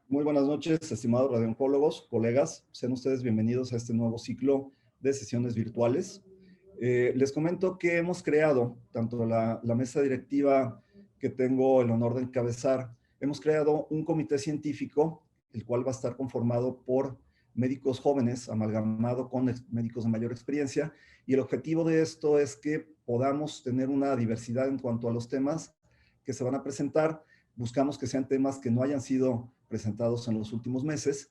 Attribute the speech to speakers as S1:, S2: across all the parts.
S1: Muy buenas noches, estimados radiooncólogos, colegas. Sean ustedes bienvenidos a este nuevo ciclo de sesiones virtuales. Les comento que hemos creado, tanto la mesa directiva que tengo el honor de encabezar, hemos creado un comité científico, el cual va a estar conformado por médicos jóvenes, amalgamado con médicos de mayor experiencia, y el objetivo de esto es que podamos tener una diversidad en cuanto a los temas que se van a presentar. Buscamos que sean temas que no hayan sido presentados en los últimos meses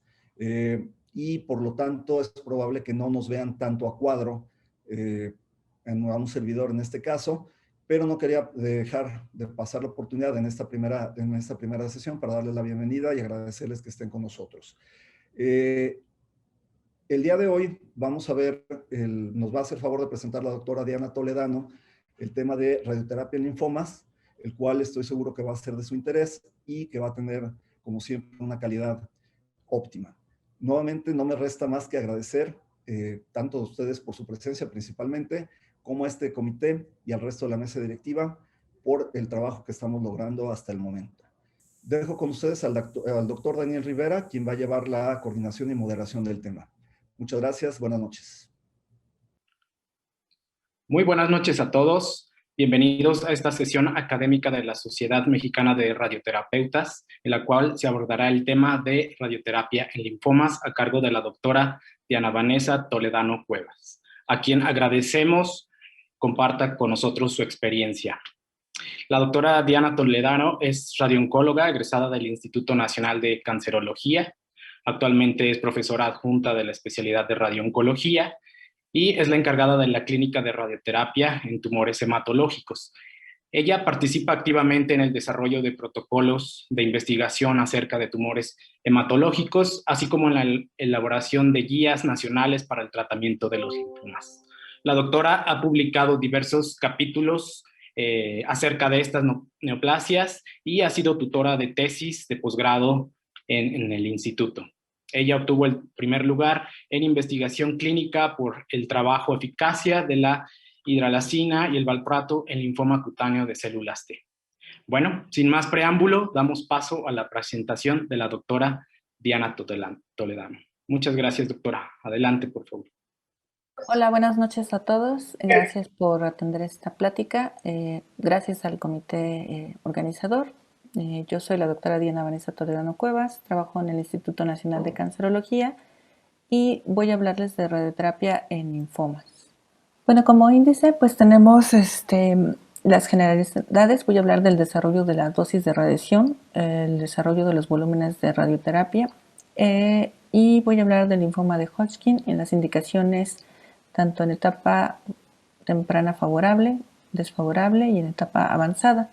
S1: y por lo tanto es probable que no nos vean tanto a cuadro a un servidor en este caso, pero no quería dejar de pasar la oportunidad en esta primera sesión para darles la bienvenida y agradecerles que estén con nosotros. El día de hoy vamos a ver, nos va a hacer favor de presentar la doctora Diana Toledano el tema de radioterapia en linfomas, el cual estoy seguro que va a ser de su interés y que va a tener, como siempre, una calidad óptima. Nuevamente, no me resta más que agradecer tanto a ustedes por su presencia principalmente, como a este comité y al resto de la mesa directiva por el trabajo que estamos logrando hasta el momento. Dejo con ustedes al doctor Daniel Rivera, quien va a llevar la coordinación y moderación del tema. Muchas gracias, buenas noches.
S2: Muy buenas noches a todos. Bienvenidos a esta sesión académica de la Sociedad Mexicana de Radioterapeutas, en la cual se abordará el tema de radioterapia en linfomas a cargo de la doctora Diana Vanessa Toledano Cuevas, a quien agradecemos comparta con nosotros su experiencia. La doctora Diana Toledano es radiooncóloga egresada del Instituto Nacional de Cancerología. Actualmente es profesora adjunta de la especialidad de radiooncología y es la encargada de la clínica de radioterapia en tumores hematológicos. Ella participa activamente en el desarrollo de protocolos de investigación acerca de tumores hematológicos, así como en la elaboración de guías nacionales para el tratamiento de los linfomas. La doctora ha publicado diversos capítulos acerca de estas neoplasias y ha sido tutora de tesis de posgrado en el instituto. Ella obtuvo el primer lugar en investigación clínica por el trabajo eficacia de la hidralazina y el valproato en linfoma cutáneo de células T. Bueno, sin más preámbulo, damos paso a la presentación de la doctora Diana Toledano. Muchas gracias, doctora. Adelante, por favor.
S3: Hola, buenas noches a todos. Gracias por atender esta plática. Gracias al comité organizador. Yo soy la doctora Diana Vanessa Toledano Cuevas, trabajo en el Instituto Nacional de Cancerología y voy a hablarles de radioterapia en linfomas. Bueno, como índice, pues tenemos las generalidades. Voy a hablar del desarrollo de la dosis de radiación, el desarrollo de los volúmenes de radioterapia y voy a hablar del linfoma de Hodgkin en las indicaciones tanto en etapa temprana favorable, desfavorable y en etapa avanzada,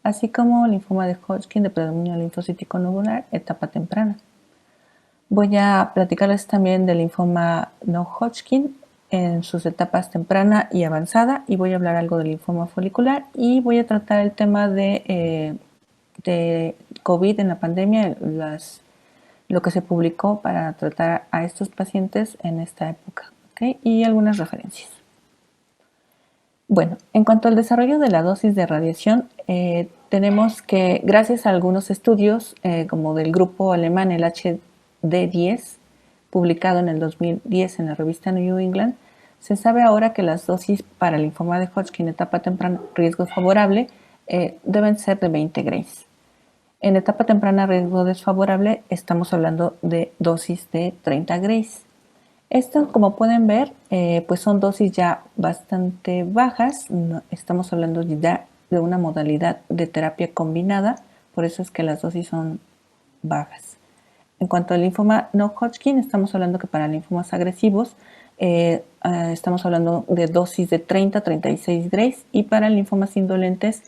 S3: así como linfoma de Hodgkin de predominio linfocítico nodular, etapa temprana. Voy a platicarles también del linfoma no Hodgkin en sus etapas temprana y avanzada, y voy a hablar algo del linfoma folicular, y voy a tratar el tema de COVID en la pandemia, lo que se publicó para tratar a estos pacientes en esta época, ¿okay? Y algunas referencias. Bueno, en cuanto al desarrollo de la dosis de radiación, tenemos que, gracias a algunos estudios, como del grupo alemán, el D10, publicado en el 2010 en la revista New England, se sabe ahora que las dosis para linfoma de Hodgkin etapa temprana riesgo favorable deben ser de 20 grays. En etapa temprana riesgo desfavorable estamos hablando de dosis de 30 grays. Esto, como pueden ver, pues son dosis ya bastante bajas. Estamos hablando ya de una modalidad de terapia combinada, por eso es que las dosis son bajas. En cuanto al linfoma no Hodgkin, estamos hablando que para linfomas agresivos estamos hablando de dosis de 30 a 36 grays, y para linfomas indolentes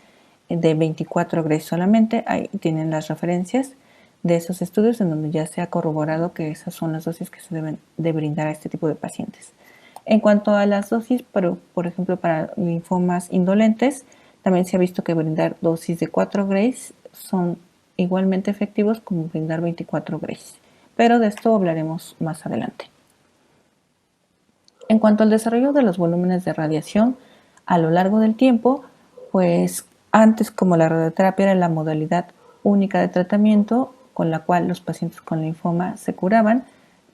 S3: de 24 grays solamente. Ahí tienen las referencias de esos estudios en donde ya se ha corroborado que esas son las dosis que se deben de brindar a este tipo de pacientes. En cuanto a las dosis, por ejemplo, para linfomas indolentes, también se ha visto que brindar dosis de 4 grays son igualmente efectivos como brindar 24 grays, pero de esto hablaremos más adelante. En cuanto al desarrollo de los volúmenes de radiación a lo largo del tiempo, pues antes, como la radioterapia era la modalidad única de tratamiento con la cual los pacientes con linfoma se curaban,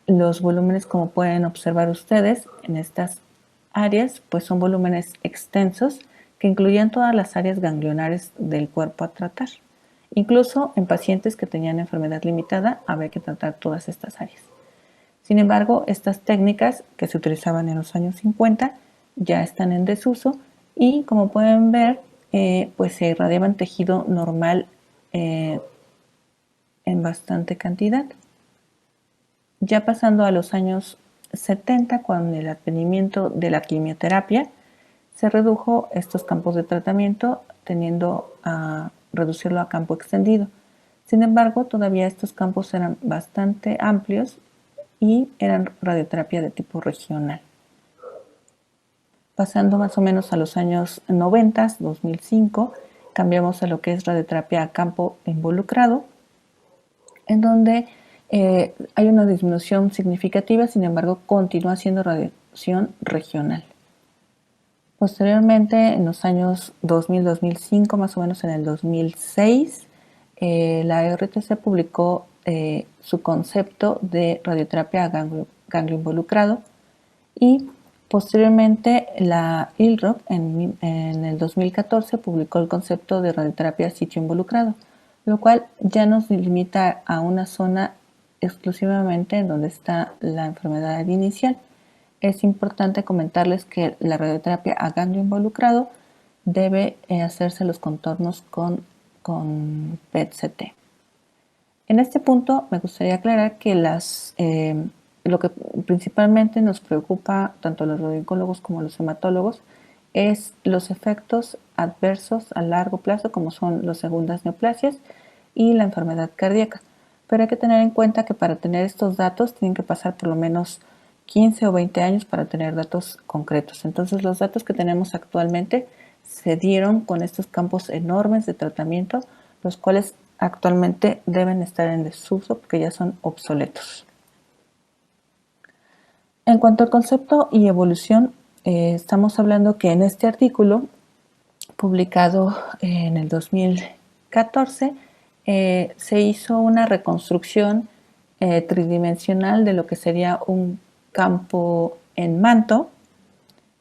S3: los volúmenes, como pueden observar ustedes en estas áreas, pues son volúmenes extensos que incluían todas las áreas ganglionares del cuerpo a tratar. Incluso en pacientes que tenían enfermedad limitada había que tratar todas estas áreas. Sin embargo, estas técnicas que se utilizaban en los años 50 ya están en desuso y, como pueden ver, pues se irradiaban tejido normal en bastante cantidad. Ya pasando a los años 70, con el advenimiento de la quimioterapia, se redujo estos campos de tratamiento, tendiendo a reducirlo a campo extendido. Sin embargo, todavía estos campos eran bastante amplios y eran radioterapia de tipo regional. Pasando más o menos a los años 90, 2005, cambiamos a lo que es radioterapia a campo involucrado, en donde hay una disminución significativa, sin embargo, continúa siendo radiación regional. Posteriormente, en los años 2000-2005, más o menos en el 2006, la RTC publicó su concepto de radioterapia a ganglio involucrado, y posteriormente la ILROC en el 2014 publicó el concepto de radioterapia a sitio involucrado, lo cual ya nos limita a una zona exclusivamente en donde está la enfermedad inicial. Es importante comentarles que la radioterapia a ganglio involucrado debe hacerse los contornos con PET-CT. En este punto me gustaría aclarar que lo que principalmente nos preocupa tanto a los radiooncólogos como a los hematólogos es los efectos adversos a largo plazo, como son las segundas neoplasias y la enfermedad cardíaca. Pero hay que tener en cuenta que para tener estos datos tienen que pasar por lo menos 15 o 20 años para tener datos concretos. Entonces, los datos que tenemos actualmente se dieron con estos campos enormes de tratamiento, los cuales actualmente deben estar en desuso porque ya son obsoletos. En cuanto al concepto y evolución, estamos hablando que en este artículo, publicado en el 2014, se hizo una reconstrucción tridimensional de lo que sería un campo en manto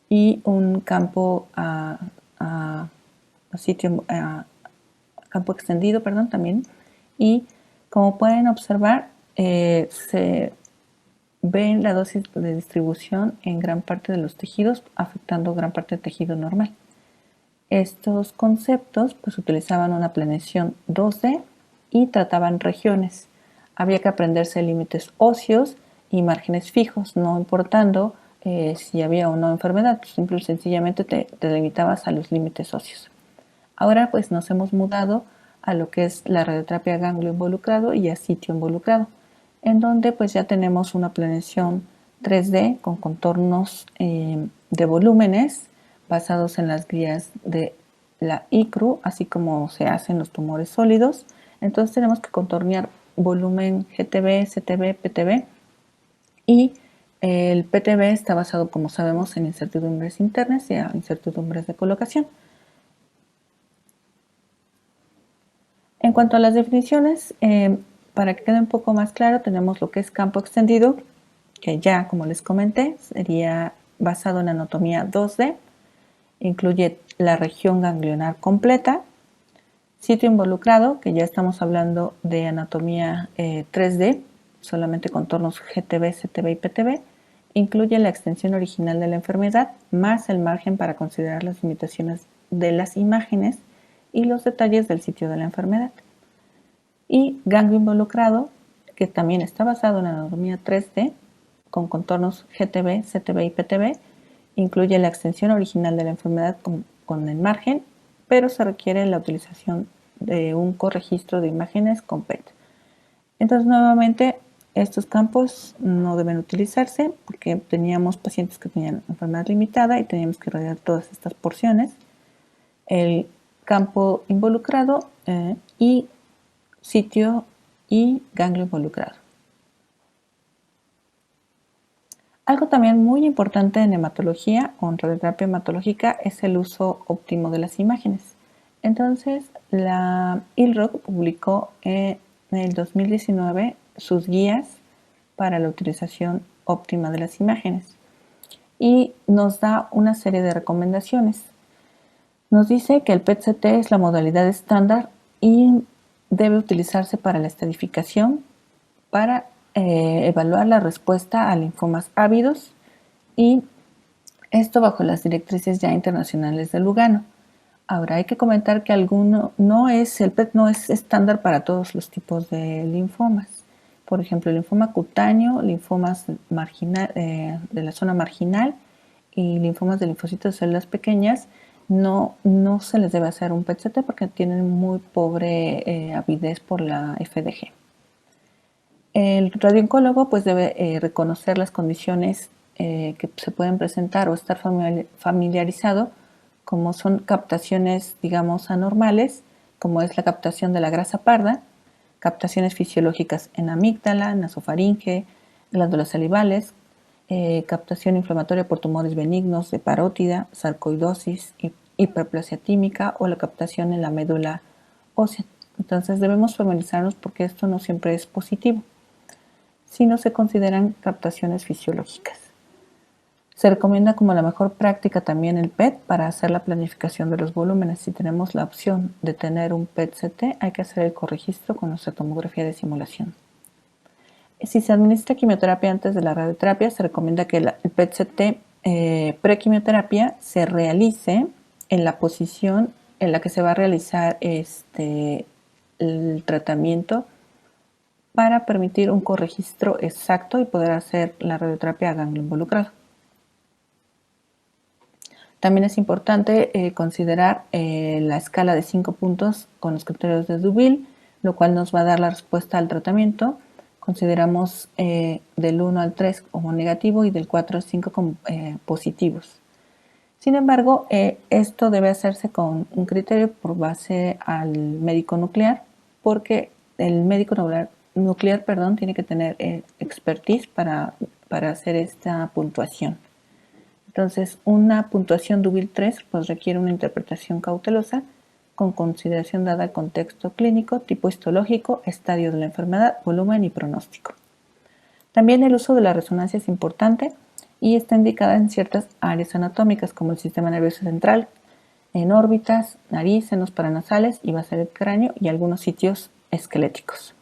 S3: y un campo campo extendido, también. Y como pueden observar, se ven la dosis de distribución en gran parte de los tejidos, afectando gran parte del tejido normal. Estos conceptos pues utilizaban una planeación 2D y trataban regiones. Había que aprenderse límites óseos y márgenes fijos, no importando si había o no enfermedad, pues simple y sencillamente te limitabas a los límites óseos. Ahora pues nos hemos mudado a lo que es la radioterapia a ganglio involucrado y a sitio involucrado, en donde pues ya tenemos una planeación 3D con contornos de volúmenes basados en las guías de la ICRU, así como se hacen los tumores sólidos. Entonces tenemos que contornear volumen GTB, CTB, PTB, y el PTB está basado, como sabemos, en incertidumbres internas y incertidumbres de colocación. En cuanto a las definiciones, para que quede un poco más claro, tenemos lo que es campo extendido, que ya, como les comenté, sería basado en anatomía 2D, incluye la región ganglionar completa, sitio involucrado, que ya estamos hablando de anatomía 3D, solamente contornos GTB, CTB y PTB, incluye la extensión original de la enfermedad, más el margen para considerar las limitaciones de las imágenes y los detalles del sitio de la enfermedad. Y ganglio involucrado, que también está basado en anatomía 3D, con contornos GTB, CTB y PTB, incluye la extensión original de la enfermedad con el margen, pero se requiere la utilización de un corregistro de imágenes con PET. Entonces, nuevamente, estos campos no deben utilizarse porque teníamos pacientes que tenían enfermedad limitada y teníamos que radiar todas estas porciones. El campo involucrado y sitio y ganglio involucrado. Algo también muy importante en hematología o en radioterapia hematológica es el uso óptimo de las imágenes. Entonces, la ILROC publicó en el 2019 sus guías para la utilización óptima de las imágenes y nos da una serie de recomendaciones. Nos dice que el PET-CT es la modalidad estándar y debe utilizarse para la estadificación, para evaluar la respuesta a linfomas ávidos y esto bajo las directrices ya internacionales de Lugano. Ahora hay que comentar que el PET no es estándar para todos los tipos de linfomas. Por ejemplo, linfoma cutáneo, linfomas de la zona marginal y linfomas de linfocitos de células pequeñas no se les debe hacer un PET-CT porque tienen muy pobre avidez por la FDG. El radiooncólogo pues debe reconocer las condiciones que se pueden presentar o estar familiarizado, como son captaciones, digamos, anormales, como es la captación de la grasa parda, captaciones fisiológicas en amígdala, nasofaringe, glándulas salivales, captación inflamatoria por tumores benignos de parótida, sarcoidosis, hiperplasia tímica o la captación en la médula ósea. Entonces debemos familiarizarnos porque esto no siempre es positivo, si no se consideran captaciones fisiológicas. Se recomienda como la mejor práctica también el PET para hacer la planificación de los volúmenes. Si tenemos la opción de tener un PET-CT, hay que hacer el corregistro con nuestra tomografía de simulación. Si se administra quimioterapia antes de la radioterapia, se recomienda que el PET-CT prequimioterapia se realice en la posición en la que se va a realizar el tratamiento para permitir un corregistro exacto y poder hacer la radioterapia a ganglio involucrado. También es importante considerar la escala de 5 puntos con los criterios de Deauville, lo cual nos va a dar la respuesta al tratamiento. Consideramos del 1 al 3 como negativo y del 4 al 5 como positivos. Sin embargo, esto debe hacerse con un criterio por base al médico nuclear, porque el médico nuclear tiene que tener expertise para hacer esta puntuación. Entonces, una puntuación Deauville 3 pues, requiere una interpretación cautelosa con consideración dada al contexto clínico, tipo histológico, estadio de la enfermedad, volumen y pronóstico. También el uso de la resonancia es importante y está indicada en ciertas áreas anatómicas como el sistema nervioso central, en órbitas, nariz, senos paranasales y base del cráneo y algunos sitios esqueléticos.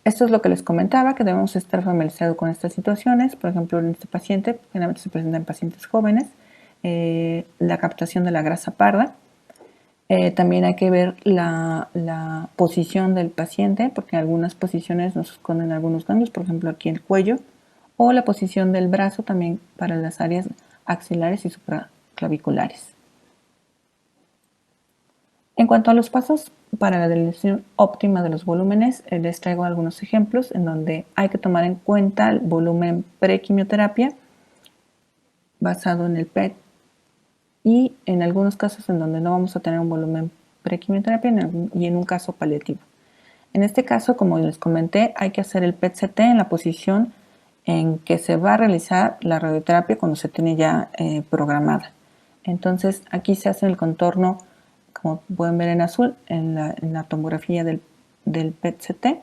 S3: Esto es lo que les comentaba, que debemos estar familiarizados con estas situaciones. Por ejemplo, en este paciente, generalmente se presenta en pacientes jóvenes, la captación de la grasa parda. También hay que ver la posición del paciente, porque algunas posiciones nos esconden algunos ganglios, por ejemplo aquí el cuello, o la posición del brazo también para las áreas axilares y supraclaviculares. En cuanto a los pasos para la delineación óptima de los volúmenes, les traigo algunos ejemplos en donde hay que tomar en cuenta el volumen prequimioterapia basado en el PET y en algunos casos en donde no vamos a tener un volumen prequimioterapia y en un caso paliativo. En este caso, como les comenté, hay que hacer el PET-CT en la posición en que se va a realizar la radioterapia cuando se tiene ya programada. Entonces, aquí se hace el contorno, como pueden ver en azul, en la tomografía del del PET-CT.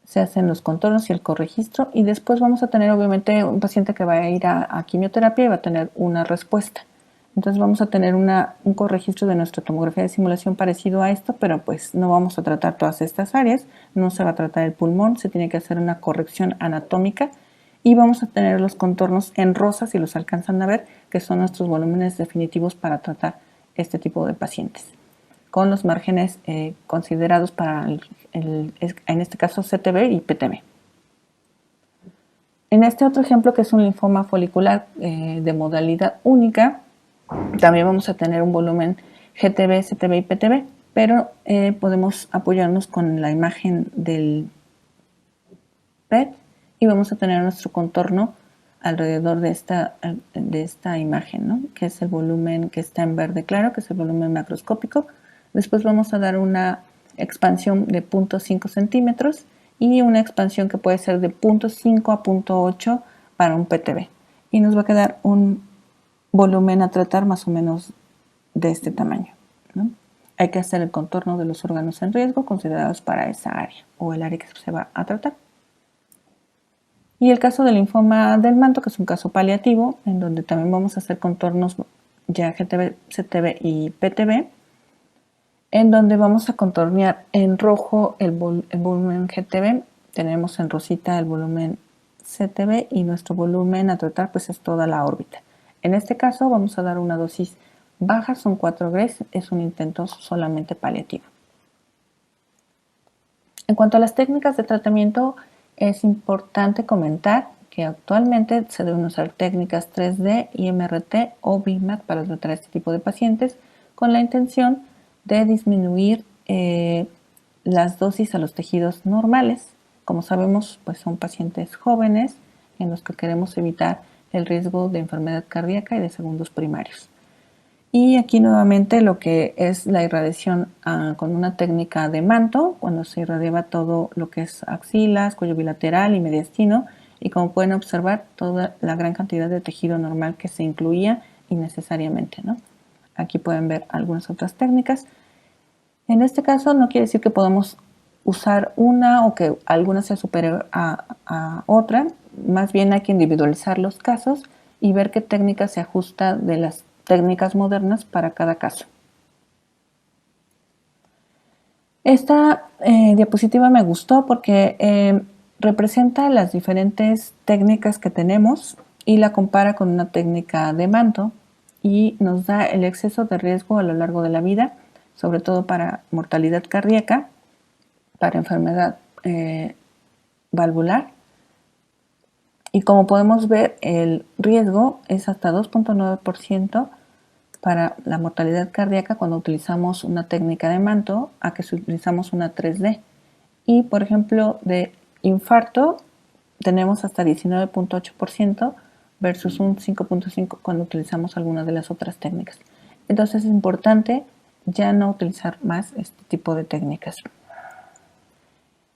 S3: Se hacen los contornos y el corregistro y después vamos a tener obviamente un paciente que va a ir a quimioterapia y va a tener una respuesta. Entonces vamos a tener un corregistro de nuestra tomografía de simulación parecido a esto, pero pues no vamos a tratar todas estas áreas, no se va a tratar el pulmón, se tiene que hacer una corrección anatómica y vamos a tener los contornos en rosa, si los alcanzan a ver, que son nuestros volúmenes definitivos para tratar este tipo de pacientes, con los márgenes considerados para en este caso CTB y PTB. En este otro ejemplo, que es un linfoma folicular de modalidad única, también vamos a tener un volumen GTB, CTB y PTB, pero podemos apoyarnos con la imagen del PET y vamos a tener nuestro contorno alrededor de esta imagen, ¿no? Que es el volumen que está en verde claro, que es el volumen macroscópico. Después vamos a dar una expansión de 0.5 centímetros y una expansión que puede ser de 0.5 a 0.8 para un PTB. Y nos va a quedar un volumen a tratar más o menos de este tamaño, ¿no? Hay que hacer el contorno de los órganos en riesgo considerados para esa área o el área que se va a tratar. Y el caso del linfoma del manto, que es un caso paliativo, en donde también vamos a hacer contornos ya GTB, CTB y PTB, en donde vamos a contornear en rojo el volumen GTB, tenemos en rosita el volumen CTB y nuestro volumen a tratar pues es toda la órbita. En este caso vamos a dar una dosis baja, son 4 Grays, es un intento solamente paliativo. En cuanto a las técnicas de tratamiento, es importante comentar que actualmente se deben usar técnicas 3D, IMRT o BIMAT para tratar este tipo de pacientes con la intención de disminuir las dosis a los tejidos normales. Como sabemos, pues son pacientes jóvenes en los que queremos evitar el riesgo de enfermedad cardíaca y de segundos primarios. Y aquí nuevamente lo que es la irradiación con una técnica de manto, cuando se irradiaba todo lo que es axilas, cuello bilateral y mediastino, y como pueden observar toda la gran cantidad de tejido normal que se incluía innecesariamente, ¿no? Aquí pueden ver algunas otras técnicas. En este caso no quiere decir que podamos usar una o que alguna sea superior a otra, más bien hay que individualizar los casos y ver qué técnica se ajusta de las técnicas modernas para cada caso. Esta diapositiva me gustó porque representa las diferentes técnicas que tenemos y la compara con una técnica de manto y nos da el exceso de riesgo a lo largo de la vida, sobre todo para mortalidad cardíaca, para enfermedad valvular. Y como podemos ver, el riesgo es hasta 2.9% para la mortalidad cardíaca cuando utilizamos una técnica de manto a que si utilizamos una 3D. Y, por ejemplo, de infarto tenemos hasta 19.8% versus un 5.5% cuando utilizamos alguna de las otras técnicas. Entonces es importante ya no utilizar más este tipo de técnicas.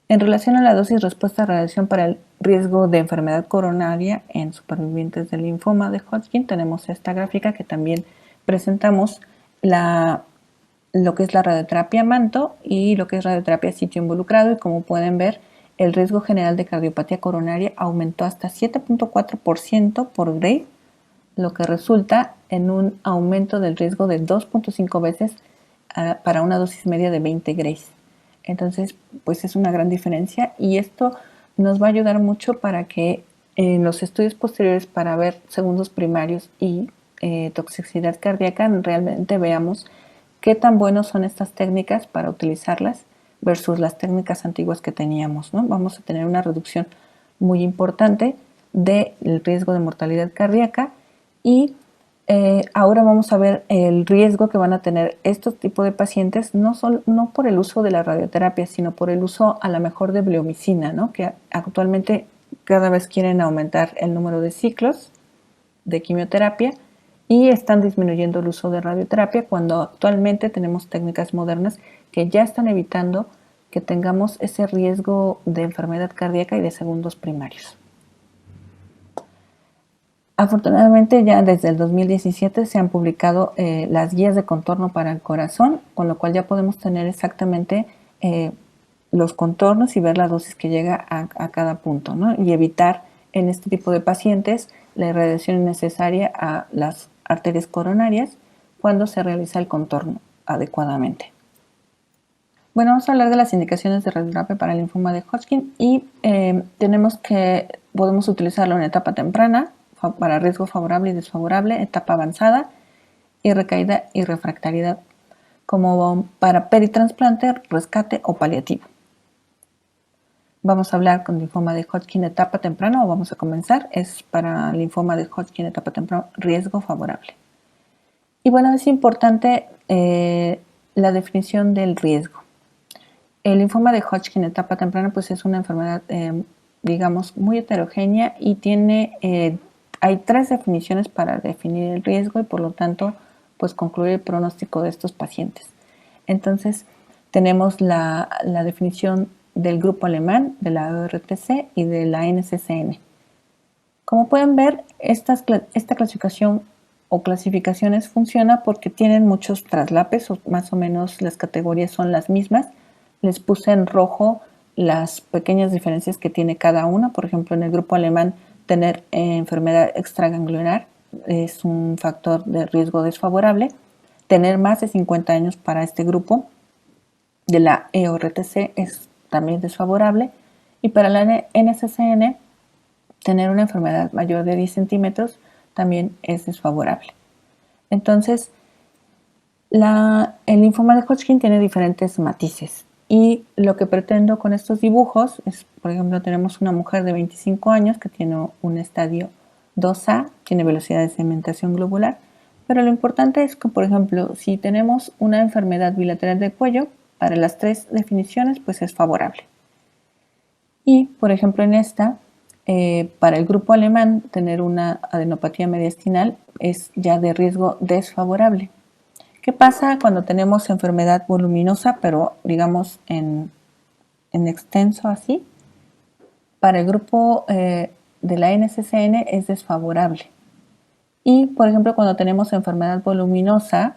S3: En relación a la dosis respuesta a radiación para el riesgo de enfermedad coronaria en supervivientes del linfoma de Hodgkin, tenemos esta gráfica que también presentamos lo que es la radioterapia manto y lo que es radioterapia sitio involucrado, y como pueden ver, el riesgo general de cardiopatía coronaria aumentó hasta 7.4% por Gray, lo que resulta en un aumento del riesgo de 2.5 veces para una dosis media de 20 Grays. Entonces, pues es una gran diferencia y esto nos va a ayudar mucho para que en los estudios posteriores para ver segundos primarios y toxicidad cardíaca realmente veamos qué tan buenos son estas técnicas para utilizarlas versus las técnicas antiguas que teníamos, ¿no? Vamos a tener una reducción muy importante del riesgo de mortalidad cardíaca y ahora vamos a ver el riesgo que van a tener estos tipos de pacientes, no por el uso de la radioterapia, sino por el uso a lo mejor de bleomicina, ¿no? Que actualmente cada vez quieren aumentar el número de ciclos de quimioterapia y están disminuyendo el uso de radioterapia cuando actualmente tenemos técnicas modernas que ya están evitando que tengamos ese riesgo de enfermedad cardíaca y de segundos primarios. Afortunadamente ya desde el 2017 se han publicado las guías de contorno para el corazón, con lo cual ya podemos tener exactamente los contornos y ver la dosis que llega a cada punto, ¿no? Y evitar en este tipo de pacientes la irradiación innecesaria a las arterias coronarias cuando se realiza el contorno adecuadamente. Bueno, vamos a hablar de las indicaciones de radioterapia para el linfoma de Hodgkin y podemos utilizarlo en etapa temprana, para riesgo favorable y desfavorable, etapa avanzada y recaída y refractariedad, como para peritrasplante, rescate o paliativo. Vamos a hablar con linfoma de Hodgkin etapa temprana, o vamos a comenzar, es para linfoma de Hodgkin etapa temprana, riesgo favorable. Y bueno, es importante la definición del riesgo. El linfoma de Hodgkin etapa temprana pues es una enfermedad, digamos, muy heterogénea y hay 3 definiciones para definir el riesgo y por lo tanto pues concluir el pronóstico de estos pacientes. Entonces tenemos la definición del grupo alemán, de la ORTC y de la NCCN. Como pueden ver, esta clasificación o clasificaciones funciona porque tienen muchos traslapes, o más o menos las categorías son las mismas. Les puse en rojo las pequeñas diferencias que tiene cada una. Por ejemplo, en el grupo alemán, tener enfermedad extraganglionar es un factor de riesgo desfavorable. Tener más de 50 años para este grupo de la EORTC es también desfavorable. Y para la NCCN, tener una enfermedad mayor de 10 centímetros también es desfavorable. Entonces, el linfoma de Hodgkin tiene diferentes matices. Y lo que pretendo con estos dibujos es, por ejemplo, tenemos una mujer de 25 años que tiene un estadio 2A, tiene velocidad de sedimentación globular, pero lo importante es que, por ejemplo, si tenemos una enfermedad bilateral del cuello, para las 3 definiciones, pues es favorable. Y, por ejemplo, en esta, para el grupo alemán, tener una adenopatía mediastinal es ya de riesgo desfavorable. ¿Qué pasa cuando tenemos enfermedad voluminosa, pero digamos en extenso así? Para el grupo de la NCCN es desfavorable. Y, por ejemplo, cuando tenemos enfermedad voluminosa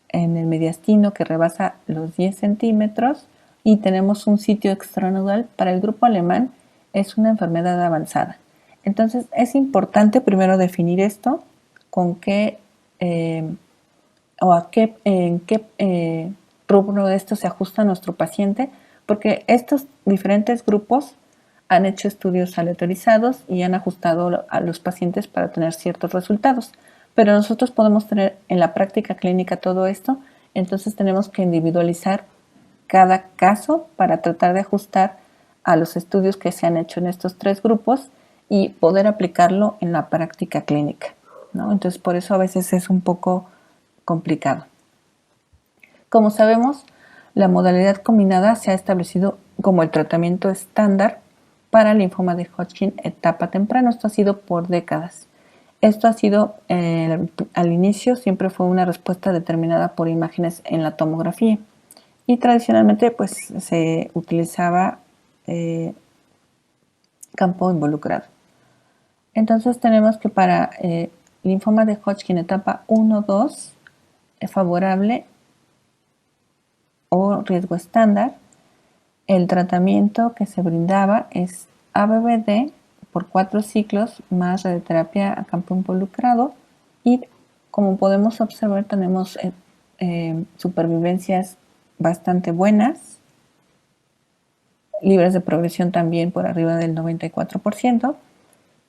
S3: en el mediastino que rebasa los 10 centímetros y tenemos un sitio extranodal, para el grupo alemán es una enfermedad avanzada. Entonces, es importante primero definir esto, con qué en qué rubro de esto se ajusta a nuestro paciente, porque estos diferentes grupos han hecho estudios aleatorizados y han ajustado a los pacientes para tener ciertos resultados. Pero nosotros podemos tener en la práctica clínica todo esto, entonces tenemos que individualizar cada caso para tratar de ajustar a los estudios que se han hecho en estos 3 grupos y poder aplicarlo en la práctica clínica, ¿no? Entonces, por eso a veces es un poco complicado. Como sabemos, la modalidad combinada se ha establecido como el tratamiento estándar para el linfoma de Hodgkin etapa temprana. Esto ha sido por décadas. Esto ha sido, al inicio, siempre fue una respuesta determinada por imágenes en la tomografía y tradicionalmente pues se utilizaba campo involucrado. Entonces tenemos que para linfoma de Hodgkin etapa 1-2 favorable o riesgo estándar, el tratamiento que se brindaba es ABVD por 4 ciclos más radioterapia a campo involucrado y como podemos observar tenemos supervivencias bastante buenas, libres de progresión también por arriba del 94%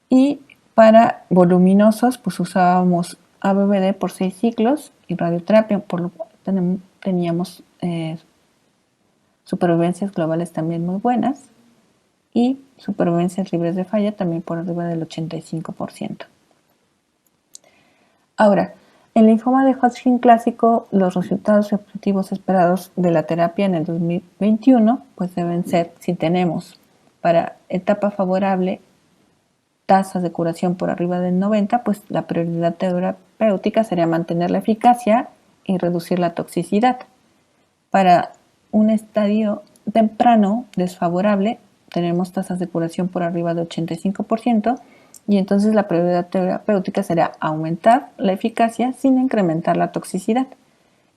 S3: y para voluminosos pues usábamos ABVD por 6 ciclos y radioterapia, por lo cual teníamos supervivencias globales también muy buenas y supervivencias libres de falla también por arriba del 85%. Ahora, en el linfoma de Hodgkin clásico, los resultados objetivos esperados de la terapia en el 2021 pues deben ser, si tenemos para etapa favorable tasas de curación por arriba del 90, pues la prioridad terapéutica sería mantener la eficacia y reducir la toxicidad. Para un estadio temprano desfavorable, tenemos tasas de curación por arriba de 85% y entonces la prioridad terapéutica será aumentar la eficacia sin incrementar la toxicidad.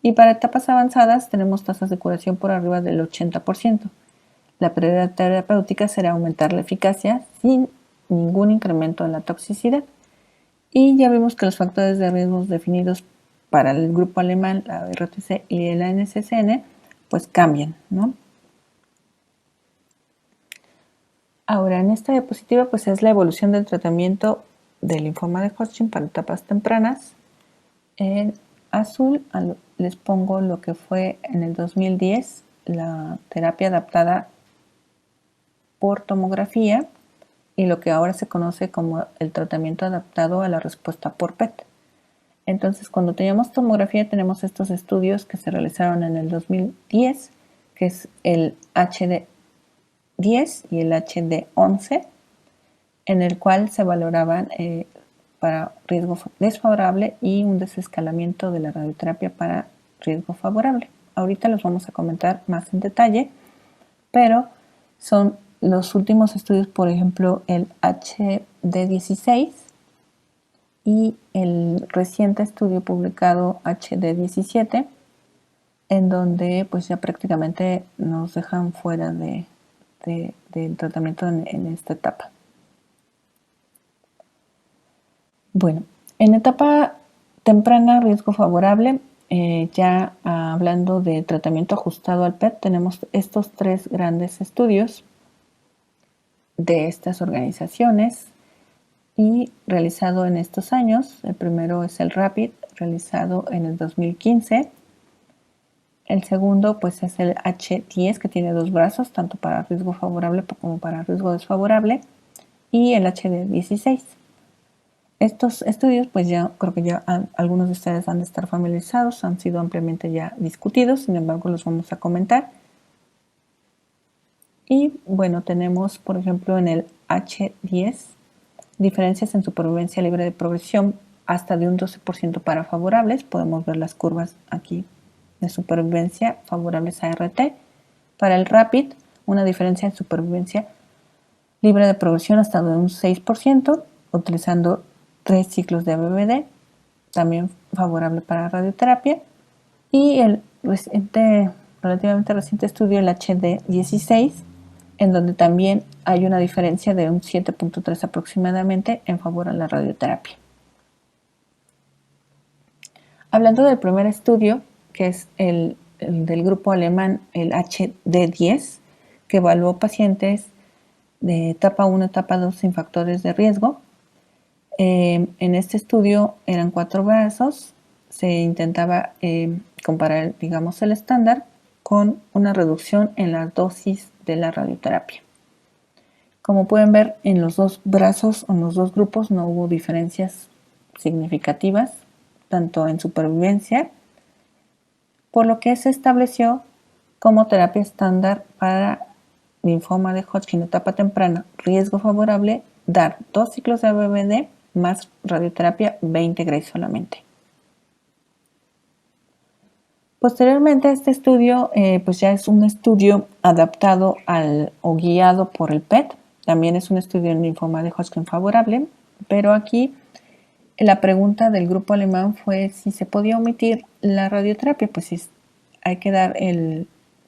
S3: Y para etapas avanzadas tenemos tasas de curación por arriba del 80%. La prioridad terapéutica será aumentar la eficacia sin ningún incremento en la toxicidad. Y ya vimos que los factores de riesgo definidos para el grupo alemán, la RTC y la NSCN, pues cambian, ¿no? Ahora, en esta diapositiva pues es la evolución del tratamiento del linfoma de Hodgkin para etapas tempranas. En azul les pongo lo que fue en el 2010 la terapia adaptada por tomografía y lo que ahora se conoce como el tratamiento adaptado a la respuesta por PET. Entonces, cuando teníamos tomografía, tenemos estos estudios que se realizaron en el 2010, que es el HD10 y el HD11, en el cual se valoraban para riesgo desfavorable y un desescalamiento de la radioterapia para riesgo favorable. Ahorita los vamos a comentar más en detalle, pero son los últimos estudios, por ejemplo, el HD16 y el reciente estudio publicado HD17, en donde pues ya prácticamente nos dejan fuera del tratamiento en esta etapa. Bueno, en etapa temprana, riesgo favorable, ya hablando de tratamiento ajustado al PET, tenemos estos 3 grandes estudios de estas organizaciones y realizado en estos años. El primero es el RAPID, realizado en el 2015. El segundo pues es el H10, que tiene 2 brazos, tanto para riesgo favorable como para riesgo desfavorable, y el HD16. Estos estudios, pues ya creo que ya algunos de ustedes han de estar familiarizados, han sido ampliamente ya discutidos, sin embargo los vamos a comentar. Y bueno, tenemos por ejemplo en el H10 diferencias en supervivencia libre de progresión hasta de un 12% para favorables. Podemos ver las curvas aquí de supervivencia favorables a RT. Para el RAPID, una diferencia en supervivencia libre de progresión hasta de un 6%, utilizando 3 ciclos de ABVD, también favorable para radioterapia. Y el relativamente reciente estudio, el HD16, en donde también hay una diferencia de un 7.3 aproximadamente en favor a la radioterapia. Hablando del primer estudio, que es el del grupo alemán, el HD10, que evaluó pacientes de etapa 1, etapa 2 sin factores de riesgo. En este estudio eran 4 brazos, se intentaba comparar, digamos, el estándar con una reducción en la dosis de la radioterapia. Como pueden ver, en los 2 brazos, en los 2 grupos, no hubo diferencias significativas, tanto en supervivencia, por lo que se estableció como terapia estándar para linfoma de Hodgkin etapa temprana, riesgo favorable, dar 2 ciclos de ABVD más radioterapia 20 Gray solamente. Posteriormente a este estudio, pues ya es un estudio adaptado o guiado por el PET. También es un estudio en linfoma de Hodgkin favorable, pero aquí la pregunta del grupo alemán fue si se podía omitir la radioterapia. Pues si hay que dar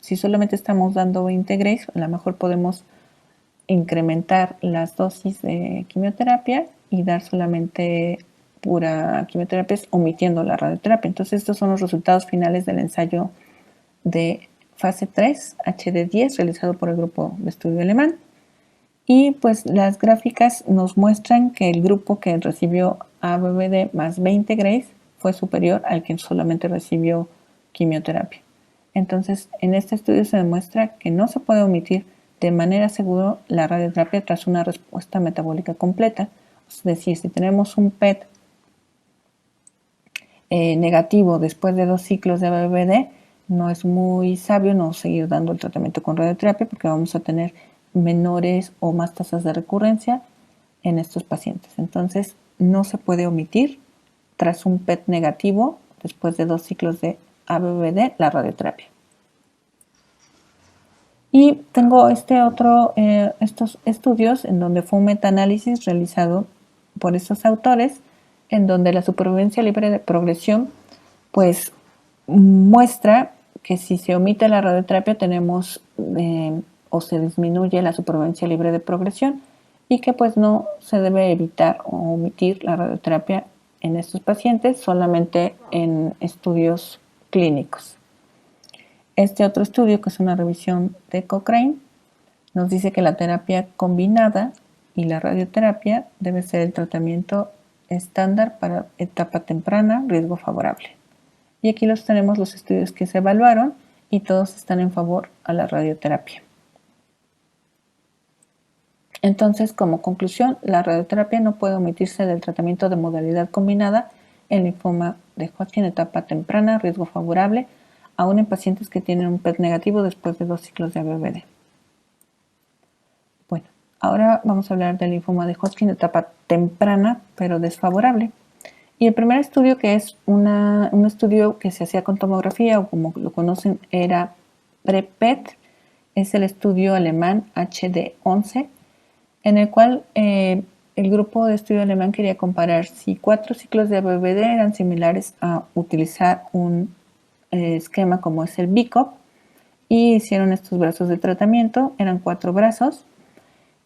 S3: si solamente estamos dando 20 Gray, a lo mejor podemos incrementar las dosis de quimioterapia y dar solamente pura quimioterapia omitiendo la radioterapia. Entonces estos son los resultados finales del ensayo de fase 3 HD10 realizado por el grupo de estudio alemán. Y pues las gráficas nos muestran que el grupo que recibió ABVD más 20 Gray fue superior al que solamente recibió quimioterapia. Entonces en este estudio se demuestra que no se puede omitir de manera segura la radioterapia tras una respuesta metabólica completa. Es decir, si tenemos un PET negativo después de 2 ciclos de ABVD, no es muy sabio no seguir dando el tratamiento con radioterapia porque vamos a tener menores o más tasas de recurrencia en estos pacientes. Entonces, no se puede omitir tras un PET negativo después de 2 ciclos de ABVD la radioterapia. Y tengo estos estudios en donde fue un metaanálisis realizado por estos autores, en donde la supervivencia libre de progresión, pues muestra que si se omite la radioterapia tenemos o se disminuye la supervivencia libre de progresión y que pues no se debe evitar o omitir la radioterapia en estos pacientes, solamente en estudios clínicos. Este otro estudio, que es una revisión de Cochrane, nos dice que la terapia combinada y la radioterapia debe ser el tratamiento estándar para etapa temprana, riesgo favorable. Y aquí tenemos los estudios que se evaluaron y todos están en favor a la radioterapia. Entonces, como conclusión, la radioterapia no puede omitirse del tratamiento de modalidad combinada en linfoma de Hodgkin etapa temprana, riesgo favorable, aún en pacientes que tienen un PET negativo después de 2 ciclos de ABVD. Bueno, ahora vamos a hablar del linfoma de Hodgkin etapa temprana, pero desfavorable. Y el primer estudio, que es un estudio que se hacía con tomografía, o como lo conocen, era PREPET, es el estudio alemán HD11, en el cual el grupo de estudio alemán quería comparar si 4 ciclos de ABVD eran similares a utilizar un esquema como es el BICOP, y hicieron estos brazos de tratamiento, eran 4 brazos,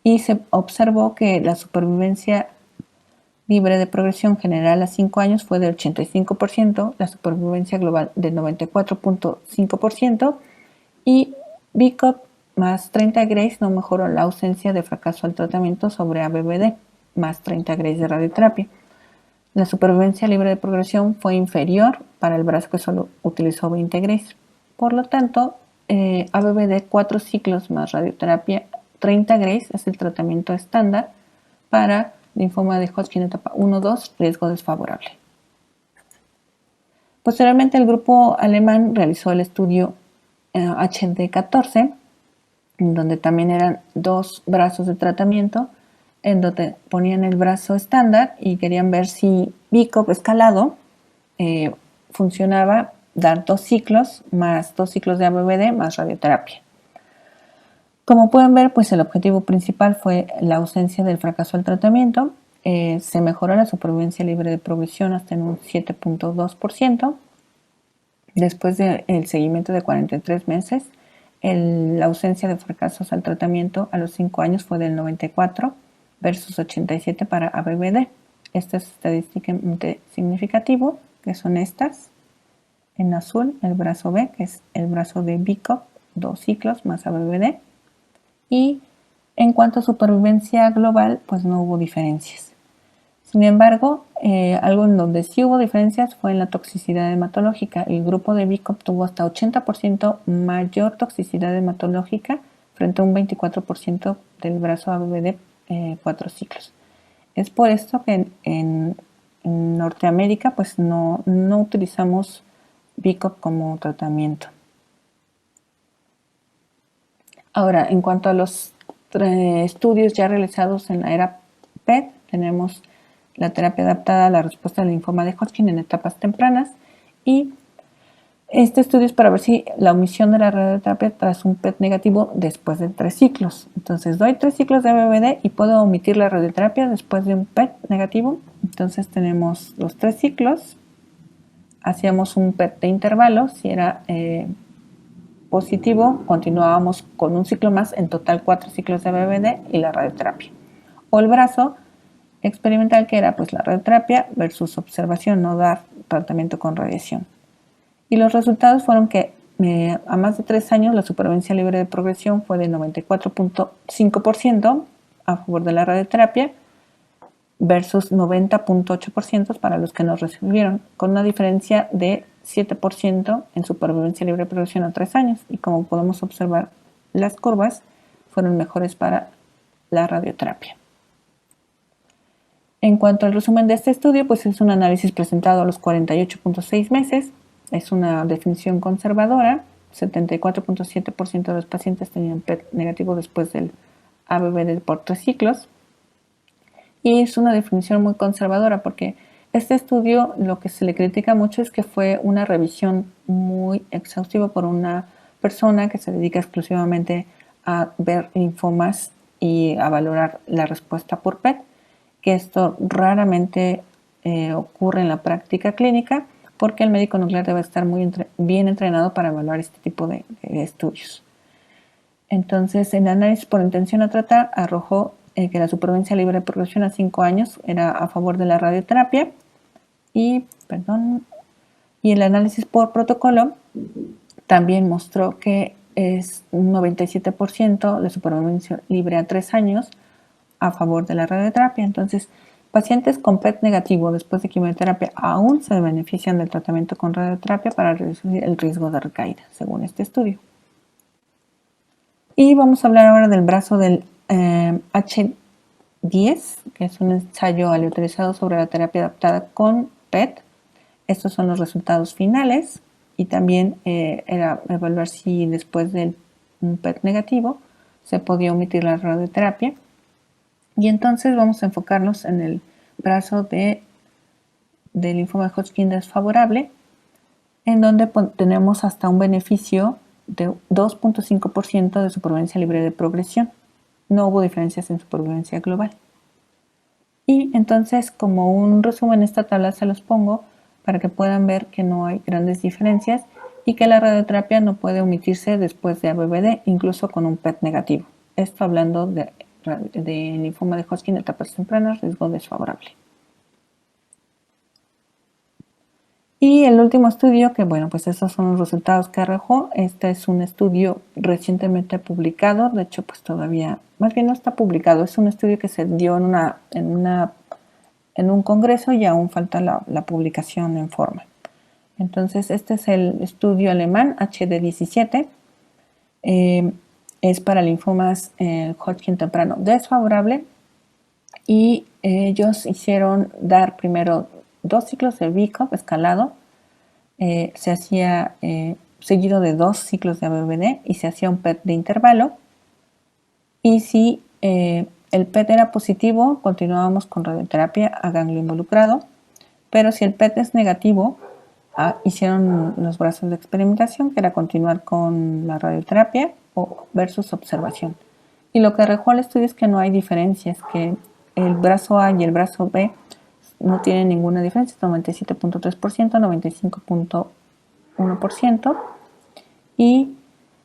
S3: y se observó que la supervivencia libre de progresión general a 5 años fue del 85%, la supervivencia global del 94.5%, y BICOP más 30 grays no mejoró la ausencia de fracaso al tratamiento sobre ABVD, más 30 grays de radioterapia. La supervivencia libre de progresión fue inferior para el brazo que solo utilizó 20 grays. Por lo tanto, ABVD 4 ciclos más radioterapia 30 grays es el tratamiento estándar para linfoma de Hodgkin etapa 1-2, riesgo desfavorable. Posteriormente, el grupo alemán realizó el estudio HD14, donde también eran 2 brazos de tratamiento, en donde ponían el brazo estándar y querían ver si BICOP escalado funcionaba, dar 2 ciclos más 2 ciclos de ABVD más radioterapia. Como pueden ver, pues el objetivo principal fue la ausencia del fracaso al tratamiento. Se mejoró la supervivencia libre de progresión hasta en un 7.2%. Después del seguimiento de 43 meses, la ausencia de fracasos al tratamiento a los 5 años fue del 94 versus 87 para ABVD. Esto es estadísticamente significativo, que son estas. En azul, el brazo B, que es el brazo de BICOP, 2 ciclos más ABVD. Y en cuanto a supervivencia global, pues no hubo diferencias. Sin embargo, algo en donde sí hubo diferencias fue en la toxicidad hematológica. El grupo de BICOP tuvo hasta 80% mayor toxicidad hematológica frente a un 24% del brazo ABVD 4 ciclos. Es por esto que en Norteamérica pues no utilizamos BICOP como tratamiento. Ahora, en cuanto a los estudios ya realizados en la era PET, tenemos la terapia adaptada a la respuesta al linfoma de Hodgkin en etapas tempranas, y este estudio es para ver si la omisión de la radioterapia tras un PET negativo después de 3 ciclos. Entonces doy 3 ciclos de ABVD y puedo omitir la radioterapia después de un PET negativo. Entonces tenemos los 3 ciclos, hacíamos un PET de intervalo, si era positivo, continuábamos con un ciclo más, en total 4 ciclos de ABVD y la radioterapia. O el brazo experimental, que era pues la radioterapia versus observación, no dar tratamiento con radiación. Y los resultados fueron que a más de 3 años la supervivencia libre de progresión fue de 94.5% a favor de la radioterapia versus 90.8% para los que no recibieron, con una diferencia de 7% en supervivencia libre de progresión a 3 años. Y como podemos observar, las curvas fueron mejores para la radioterapia. En cuanto al resumen de este estudio, pues es un análisis presentado a los 48.6 meses. Es una definición conservadora. 74.7% de los pacientes tenían PET negativo después del ABVD por 3 ciclos. Y es una definición muy conservadora porque este estudio lo que se le critica mucho es que fue una revisión muy exhaustiva por una persona que se dedica exclusivamente a ver linfomas y a valorar la respuesta por PET, que esto raramente ocurre en la práctica clínica, porque el médico nuclear debe estar muy bien entrenado para evaluar este tipo de estudios. Entonces, el análisis por intención a tratar arrojó que la supervivencia libre de progresión a 5 años era a favor de la radioterapia y el análisis por protocolo también mostró que es un 97% de supervivencia libre a 3 años a favor de la radioterapia. Entonces, pacientes con PET negativo después de quimioterapia aún se benefician del tratamiento con radioterapia para reducir el riesgo de recaída, según este estudio. Y vamos a hablar ahora del brazo del H10, que es un ensayo aleatorizado sobre la terapia adaptada con PET. Estos son los resultados finales y también era evaluar si después de un PET negativo se podía omitir la radioterapia. Y entonces vamos a enfocarnos en el brazo del linfoma de Hodgkin desfavorable, en donde tenemos hasta un beneficio de 2.5% de supervivencia libre de progresión. No hubo diferencias en supervivencia global. Y entonces, como un resumen, esta tabla se los pongo para que puedan ver que no hay grandes diferencias y que la radioterapia no puede omitirse después de ABVD, incluso con un PET negativo. Esto hablando de linfoma de Hodgkin de etapas tempranas, riesgo desfavorable. Y el último estudio, que bueno, pues esos son los resultados que arrojó. Este es un estudio recientemente publicado, de hecho pues todavía, más bien no está publicado, es un estudio que se dio en un congreso y aún falta la publicación en forma. Entonces este es el estudio alemán HD17, es para linfomas Hodgkin temprano desfavorable y ellos hicieron dar primero 2 ciclos de BICOP escalado, se hacía seguido de 2 ciclos de ABVD y se hacía un PET de intervalo. Y si el PET era positivo, continuábamos con radioterapia a ganglio involucrado, pero si el PET es negativo, hicieron los brazos de experimentación, que era continuar con la radioterapia versus observación. Y lo que arrojó el estudio es que no hay diferencias, que el brazo A y el brazo B no tienen ninguna diferencia, 97.3%, 95.1%, y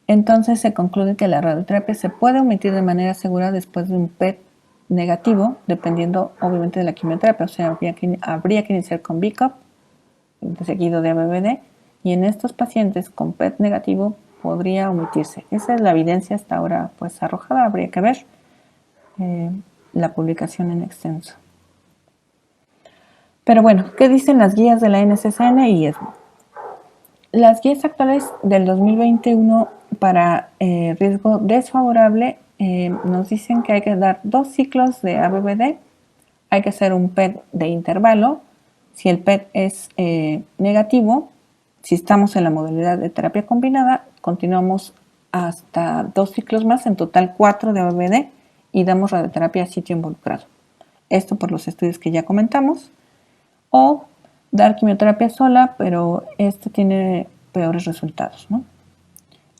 S3: entonces se concluye que la radioterapia se puede omitir de manera segura después de un PET negativo, dependiendo obviamente de la quimioterapia, o sea, habría que iniciar con BICOP, seguido de ABVD, y en estos pacientes con PET negativo podría omitirse. Esa es la evidencia hasta ahora pues arrojada, habría que ver la publicación en extenso. Pero bueno, ¿qué dicen las guías de la NCCN y ESMO? Las guías actuales del 2021 para riesgo desfavorable nos dicen que hay que dar 2 ciclos de ABVD, hay que hacer un PET de intervalo. Si el PET es negativo, si estamos en la modalidad de terapia combinada, continuamos hasta 2 ciclos más, en total 4 de ABVD, y damos radioterapia a sitio involucrado. Esto por los estudios que ya comentamos. O dar quimioterapia sola, pero esto tiene peores resultados, ¿no?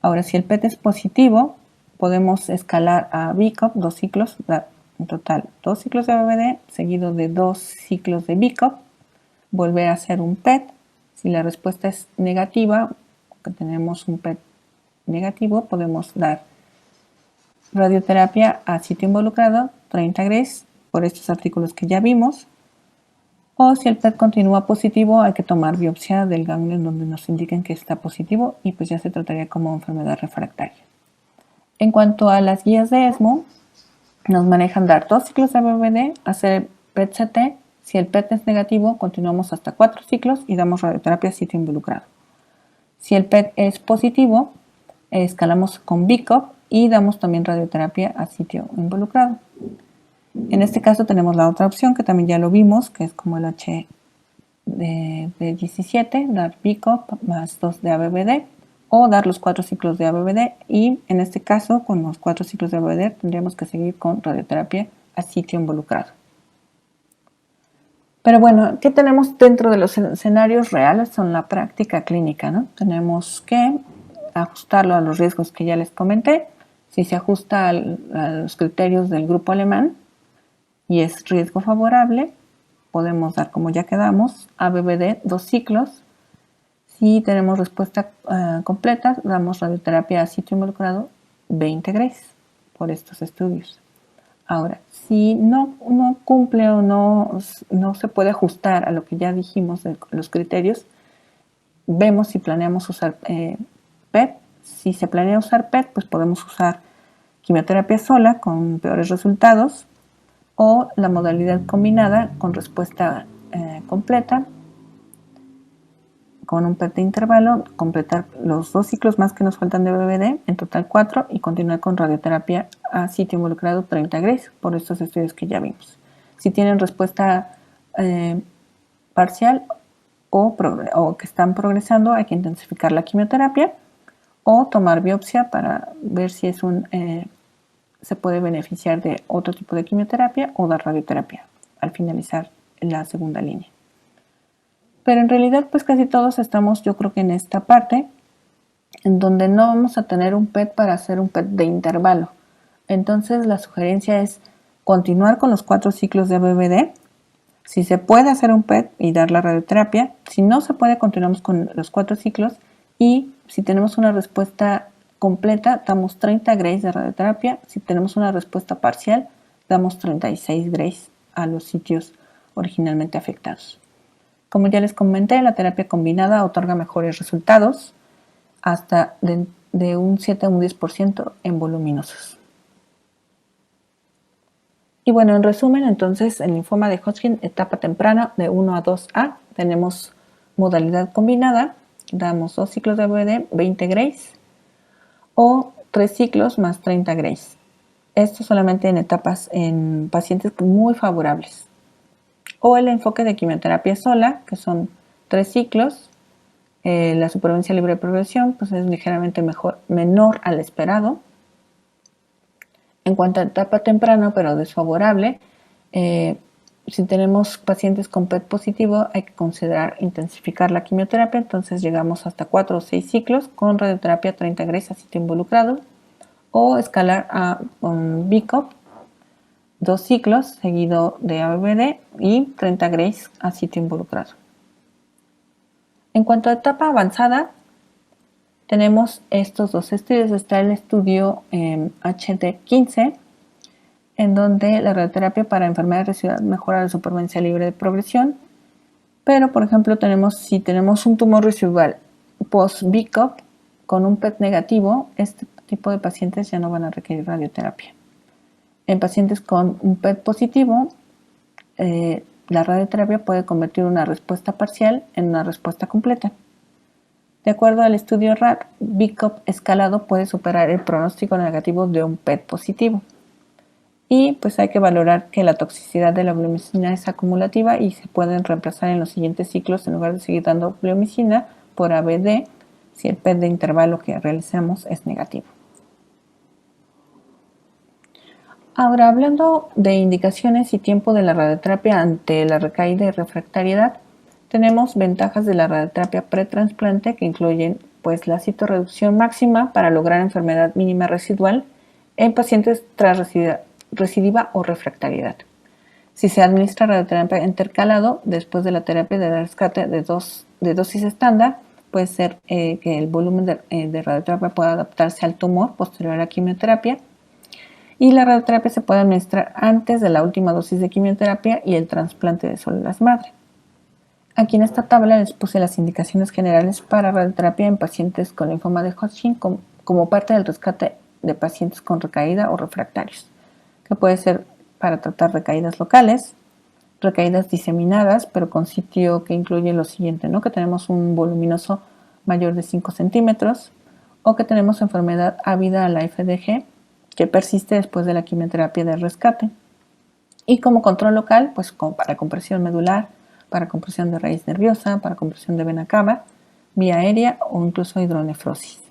S3: Ahora, si el PET es positivo, podemos escalar a BICOP 2 ciclos, dar en total 2 ciclos de ABVD, seguido de 2 ciclos de BICOP, volver a hacer un PET. Si la respuesta es negativa, que tenemos un PET negativo, podemos dar radioterapia a sitio involucrado, 30 Gray, por estos artículos que ya vimos. O si el PET continúa positivo, hay que tomar biopsia del ganglio en donde nos indiquen que está positivo y pues ya se trataría como enfermedad refractaria. En cuanto a las guías de ESMO, nos manejan dar 2 ciclos de ABVD, hacer PET-CT. Si el PET es negativo, continuamos hasta 4 ciclos y damos radioterapia a sitio involucrado. Si el PET es positivo, escalamos con BICOP y damos también radioterapia a sitio involucrado. En este caso tenemos la otra opción que también ya lo vimos, que es como el H de 17, dar BICOP más 2 de ABVD o dar los 4 ciclos de ABVD, y en este caso con los 4 ciclos de ABVD tendríamos que seguir con radioterapia a sitio involucrado. Pero bueno, ¿qué tenemos dentro de los escenarios reales? Son la práctica clínica, ¿no? Tenemos que ajustarlo a los riesgos que ya les comenté. Si se ajusta a los criterios del grupo alemán y es riesgo favorable, podemos dar, como ya quedamos, ABVD 2 ciclos, Si tenemos respuesta completa, damos radioterapia a sitio involucrado 20 grays por estos estudios. Ahora, si no cumple o no se puede ajustar a lo que ya dijimos de los criterios, vemos si planeamos usar PET. Si se planea usar PET, pues podemos usar quimioterapia sola con peores resultados o la modalidad combinada con respuesta completa con un PET de intervalo, completar los 2 ciclos más que nos faltan de BBD, en total 4, y continuar con radioterapia a sitio involucrado 30 grays, por estos estudios que ya vimos. Si tienen respuesta parcial o que están progresando, hay que intensificar la quimioterapia o tomar biopsia para ver si se puede beneficiar de otro tipo de quimioterapia o dar radioterapia al finalizar la segunda línea. Pero en realidad, pues casi todos estamos, yo creo que en esta parte, en donde no vamos a tener un PET para hacer un PET de intervalo. Entonces, la sugerencia es continuar con los 4 ciclos de BBD. Si se puede hacer un PET y dar la radioterapia, si no se puede, continuamos con los 4 ciclos y si tenemos una respuesta completa, damos 30 grays de radioterapia. Si tenemos una respuesta parcial, damos 36 grays a los sitios originalmente afectados. Como ya les comenté, la terapia combinada otorga mejores resultados, hasta de un 7 a un 10% en voluminosos. Y bueno, en resumen, entonces, en linfoma de Hodgkin, etapa temprana de 1 a 2A, tenemos modalidad combinada, damos 2 ciclos de BBD, 20 grays, o 3 ciclos más 30 grays. Esto solamente en etapas en pacientes muy favorables. O el enfoque de quimioterapia sola, que son 3 ciclos. La supervivencia libre de progresión pues es ligeramente menor al esperado. En cuanto a etapa temprana pero desfavorable, si tenemos pacientes con PET positivo, hay que considerar intensificar la quimioterapia. Entonces llegamos hasta 4 o 6 ciclos con radioterapia 30 grays a sitio involucrado, o escalar a BICOP 2 ciclos seguido de ABD y 30 grays a sitio involucrado. En cuanto a etapa avanzada, tenemos estos 2 estudios. Está el estudio HD15, en donde la radioterapia para enfermedades residuales mejora la supervivencia libre de progresión. Pero, por ejemplo, si tenemos un tumor residual post-BICOP con un PET negativo, este tipo de pacientes ya no van a requerir radioterapia. En pacientes con un PET positivo, la radioterapia puede convertir una respuesta parcial en una respuesta completa. De acuerdo al estudio RAD, BICOP escalado puede superar el pronóstico negativo de un PET positivo. Y pues hay que valorar que la toxicidad de la bleomicina es acumulativa y se pueden reemplazar en los siguientes ciclos, en lugar de seguir dando bleomicina, por ABD si el PET de intervalo que realizamos es negativo. Ahora, hablando de indicaciones y tiempo de la radioterapia ante la recaída y refractariedad, tenemos ventajas de la radioterapia pretransplante que incluyen pues la citorreducción máxima para lograr enfermedad mínima residual en pacientes tras recidiva o refractariedad. Si se administra radioterapia intercalado después de la terapia de rescate de dosis estándar, puede ser que el volumen de radioterapia pueda adaptarse al tumor posterior a la quimioterapia. Y la radioterapia se puede administrar antes de la última dosis de quimioterapia y el trasplante de células madre. Aquí en esta tabla les puse las indicaciones generales para radioterapia en pacientes con linfoma de Hodgkin como parte del rescate de pacientes con recaída o refractarios, que puede ser para tratar recaídas locales, recaídas diseminadas, pero con sitio que incluye lo siguiente, ¿no? Que tenemos un voluminoso mayor de 5 centímetros o que tenemos enfermedad ávida a la FDG que persiste después de la quimioterapia de rescate. Y como control local, pues para compresión medular, para compresión de raíz nerviosa, para compresión de vena cava, vía aérea o incluso hidronefrosis.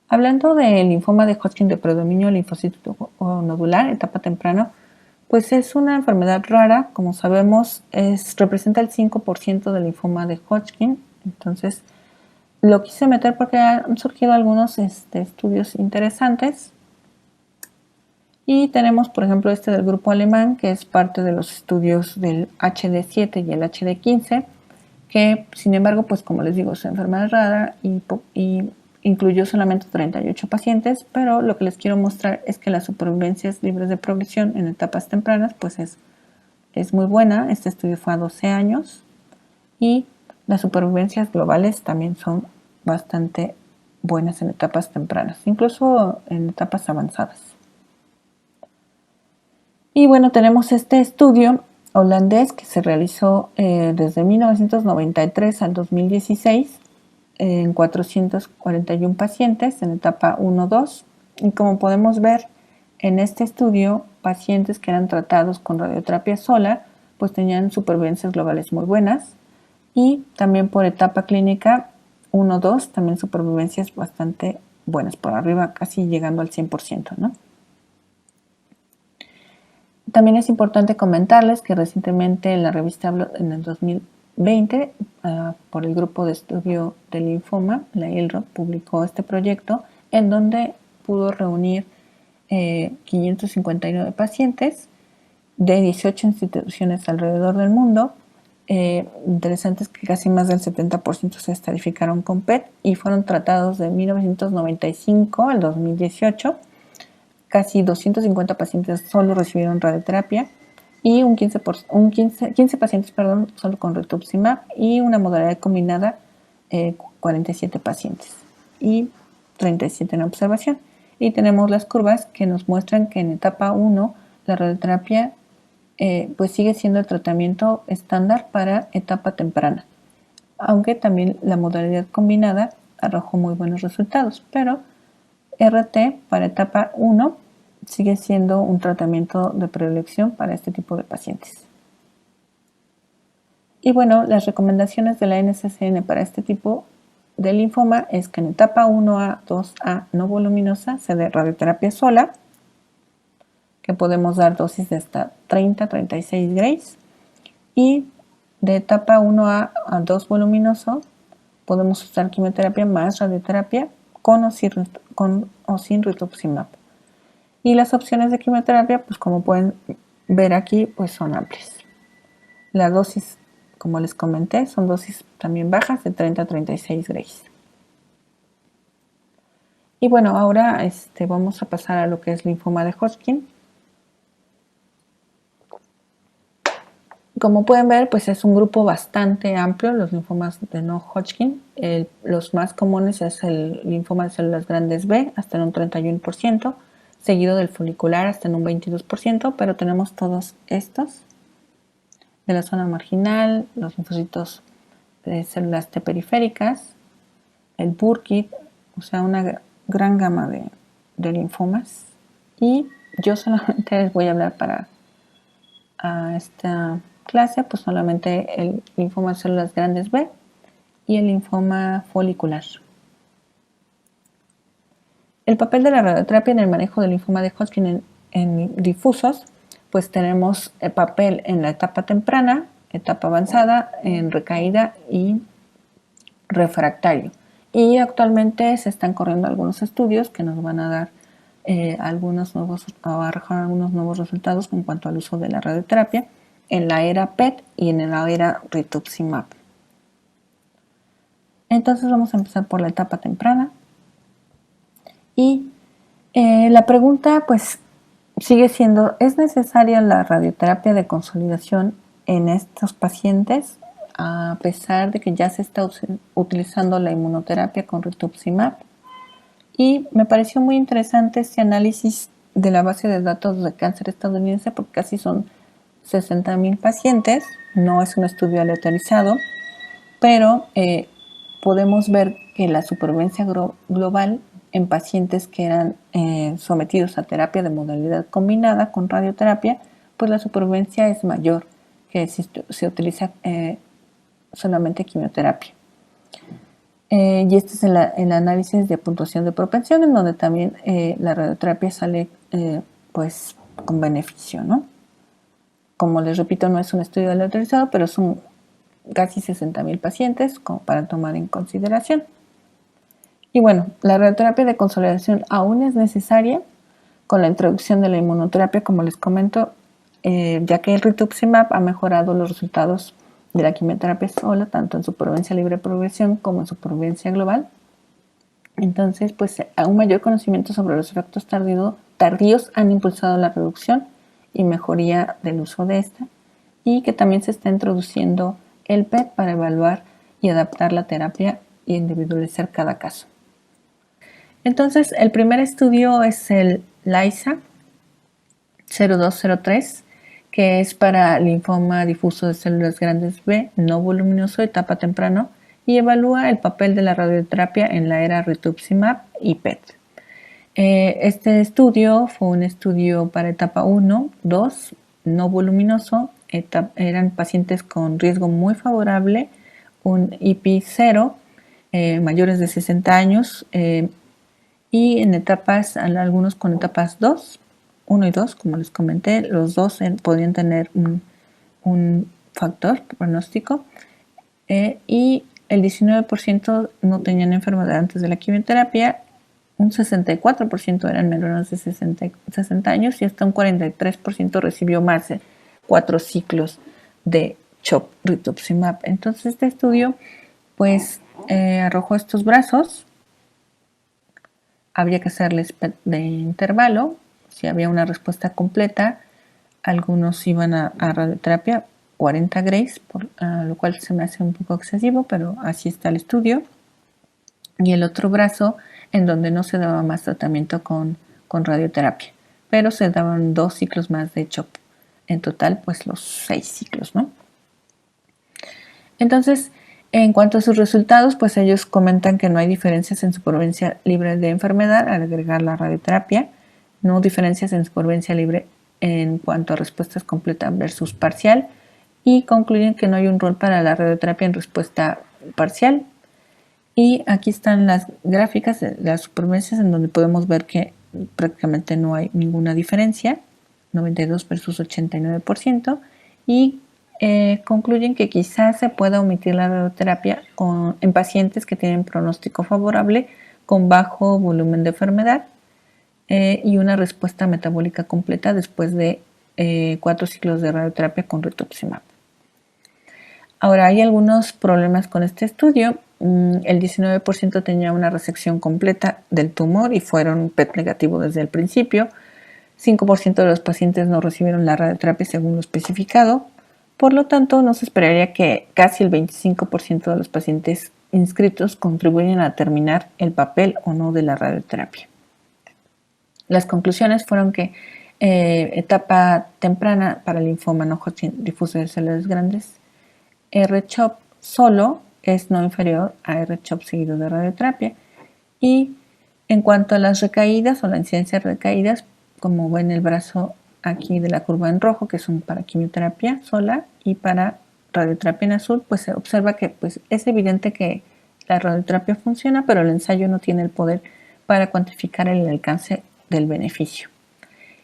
S3: Hablando del linfoma de Hodgkin de predominio linfocítico nodular, etapa temprana, pues es una enfermedad rara, como sabemos, representa el 5% del linfoma de Hodgkin. Entonces, lo quise meter porque han surgido algunos estudios interesantes. Y tenemos, por ejemplo, este del grupo alemán, que es parte de los estudios del HD7 y el HD15, que sin embargo, pues como les digo, es enfermedad rara y incluyó solamente 38 pacientes, pero lo que les quiero mostrar es que las supervivencias libres de progresión en etapas tempranas pues es muy buena. Este estudio fue a 12 años y las supervivencias globales también son bastante buenas en etapas tempranas, incluso en etapas avanzadas. Y bueno, tenemos este estudio holandés que se realizó desde 1993 al 2016 en 441 pacientes en etapa 1-2. Y como podemos ver en este estudio, pacientes que eran tratados con radioterapia sola, pues tenían supervivencias globales muy buenas. Y también por etapa clínica 1-2, también supervivencias bastante buenas, por arriba casi llegando al 100%, ¿no? También es importante comentarles que recientemente en la revista en el 2020, por el grupo de estudio del linfoma, la ILRO, publicó este proyecto en donde pudo reunir 559 pacientes de 18 instituciones alrededor del mundo. Interesante es que casi más del 70% se estratificaron con PET y fueron tratados de 1995 al 2018. Casi 250 pacientes solo recibieron radioterapia y 15 pacientes solo con rituximab y una modalidad combinada 47 pacientes y 37 en observación. Y tenemos las curvas que nos muestran que en etapa 1 la radioterapia pues sigue siendo el tratamiento estándar para etapa temprana, aunque también la modalidad combinada arrojó muy buenos resultados, pero RT para etapa 1 sigue siendo un tratamiento de predilección para este tipo de pacientes. Y bueno, las recomendaciones de la NCCN para este tipo de linfoma es que en etapa 1A, 2A no voluminosa se dé radioterapia sola, que podemos dar dosis de hasta 30-36 grays, y de etapa 1A a 2 voluminoso podemos usar quimioterapia más radioterapia con o sin rituximab. Y las opciones de quimioterapia, pues como pueden ver aquí, pues son amplias. La dosis, como les comenté, son dosis también bajas de 30-36 grays. Y bueno, ahora vamos a pasar a lo que es linfoma de Hodgkin. Como pueden ver, pues es un grupo bastante amplio, los linfomas de no Hodgkin. Los más comunes es el linfoma de células grandes B, hasta en un 31%, seguido del folicular hasta en un 22%, pero tenemos todos estos de la zona marginal, los linfocitos de células T periféricas, el Burkitt, o sea, una gran gama de linfomas. Y yo solamente les voy a hablar para esta clase, pues solamente el linfoma de células grandes B y el linfoma folicular. El papel de la radioterapia en el manejo del linfoma de Hodgkin en difusos, pues tenemos el papel en la etapa temprana, etapa avanzada, en recaída y refractario. Y actualmente se están corriendo algunos estudios que nos van a dar arrojar algunos nuevos resultados en cuanto al uso de la radioterapia en la era PET y en la era rituximab. Entonces vamos a empezar por la etapa temprana. Y la pregunta pues sigue siendo, ¿es necesaria la radioterapia de consolidación en estos pacientes a pesar de que ya se está utilizando la inmunoterapia con rituximab? Y me pareció muy interesante este análisis de la base de datos de cáncer estadounidense porque casi son 60,000 pacientes, no es un estudio aleatorizado, pero podemos ver que la supervivencia global en pacientes que eran sometidos a terapia de modalidad combinada con radioterapia, pues la supervivencia es mayor que si se utiliza solamente quimioterapia. Y este es el análisis de puntuación de propensión, en donde también la radioterapia sale pues con beneficio, ¿no? Como les repito, no es un estudio aleatorizado, pero son casi 60,000 pacientes como para tomar en consideración. Y bueno, la radioterapia de consolidación aún es necesaria con la introducción de la inmunoterapia, como les comento, ya que el rituximab ha mejorado los resultados de la quimioterapia sola, tanto en supervivencia libre de progresión como en supervivencia global. Entonces, pues un mayor conocimiento sobre los efectos tardíos han impulsado la reducción y mejoría del uso de esta, y que también se está introduciendo el PET para evaluar y adaptar la terapia e individualizar cada caso. Entonces, el primer estudio es el LISA 0203, que es para linfoma difuso de células grandes B, no voluminoso, etapa temprano, y evalúa el papel de la radioterapia en la era rituximab y PET. Este estudio fue un estudio para etapa 1, 2, no voluminoso, eran pacientes con riesgo muy favorable, un IP 0, mayores de 60 años, y en etapas, algunos con etapas 2, 1 y 2, como les comenté, los dos podían tener un factor pronóstico, y el 19% no tenían enfermedad antes de la quimioterapia, un 64% eran menores de 60 años y hasta un 43% recibió más de 4 ciclos de CHOP rituximab. Entonces este estudio pues arrojó estos brazos. Había que hacerles PET de intervalo. Si había una respuesta completa, algunos iban a radioterapia 40 grays, lo cual se me hace un poco excesivo, pero así está el estudio. Y el otro brazo en donde no se daba más tratamiento con radioterapia, pero se daban 2 ciclos más de CHOP. En total, pues los 6 ciclos, ¿no? Entonces, en cuanto a sus resultados, pues ellos comentan que no hay diferencias en supervivencia libre de enfermedad al agregar la radioterapia, no diferencias en supervivencia libre en cuanto a respuestas completa versus parcial, y concluyen que no hay un rol para la radioterapia en respuesta parcial. Y aquí están las gráficas de las supervivencias en donde podemos ver que prácticamente no hay ninguna diferencia, 92 versus 89%, y concluyen que quizás se pueda omitir la radioterapia en pacientes que tienen pronóstico favorable con bajo volumen de enfermedad y una respuesta metabólica completa después de 4 ciclos de radioterapia con rituximab. Ahora, hay algunos problemas con este estudio. El 19% tenía una resección completa del tumor y fueron PET negativo desde el principio. 5% de los pacientes no recibieron la radioterapia según lo especificado. Por lo tanto, no se esperaría que casi el 25% de los pacientes inscritos contribuyan a determinar el papel o no de la radioterapia. Las conclusiones fueron que etapa temprana para linfoma no Hodgkin difuso de células grandes, R-CHOP solo es no inferior a R-CHOP seguido de radioterapia. Y en cuanto a las recaídas o la incidencia de recaídas, como ven el brazo aquí de la curva en rojo, que son para quimioterapia sola, y para radioterapia en azul, pues se observa que pues, es evidente que la radioterapia funciona, pero el ensayo no tiene el poder para cuantificar el alcance del beneficio.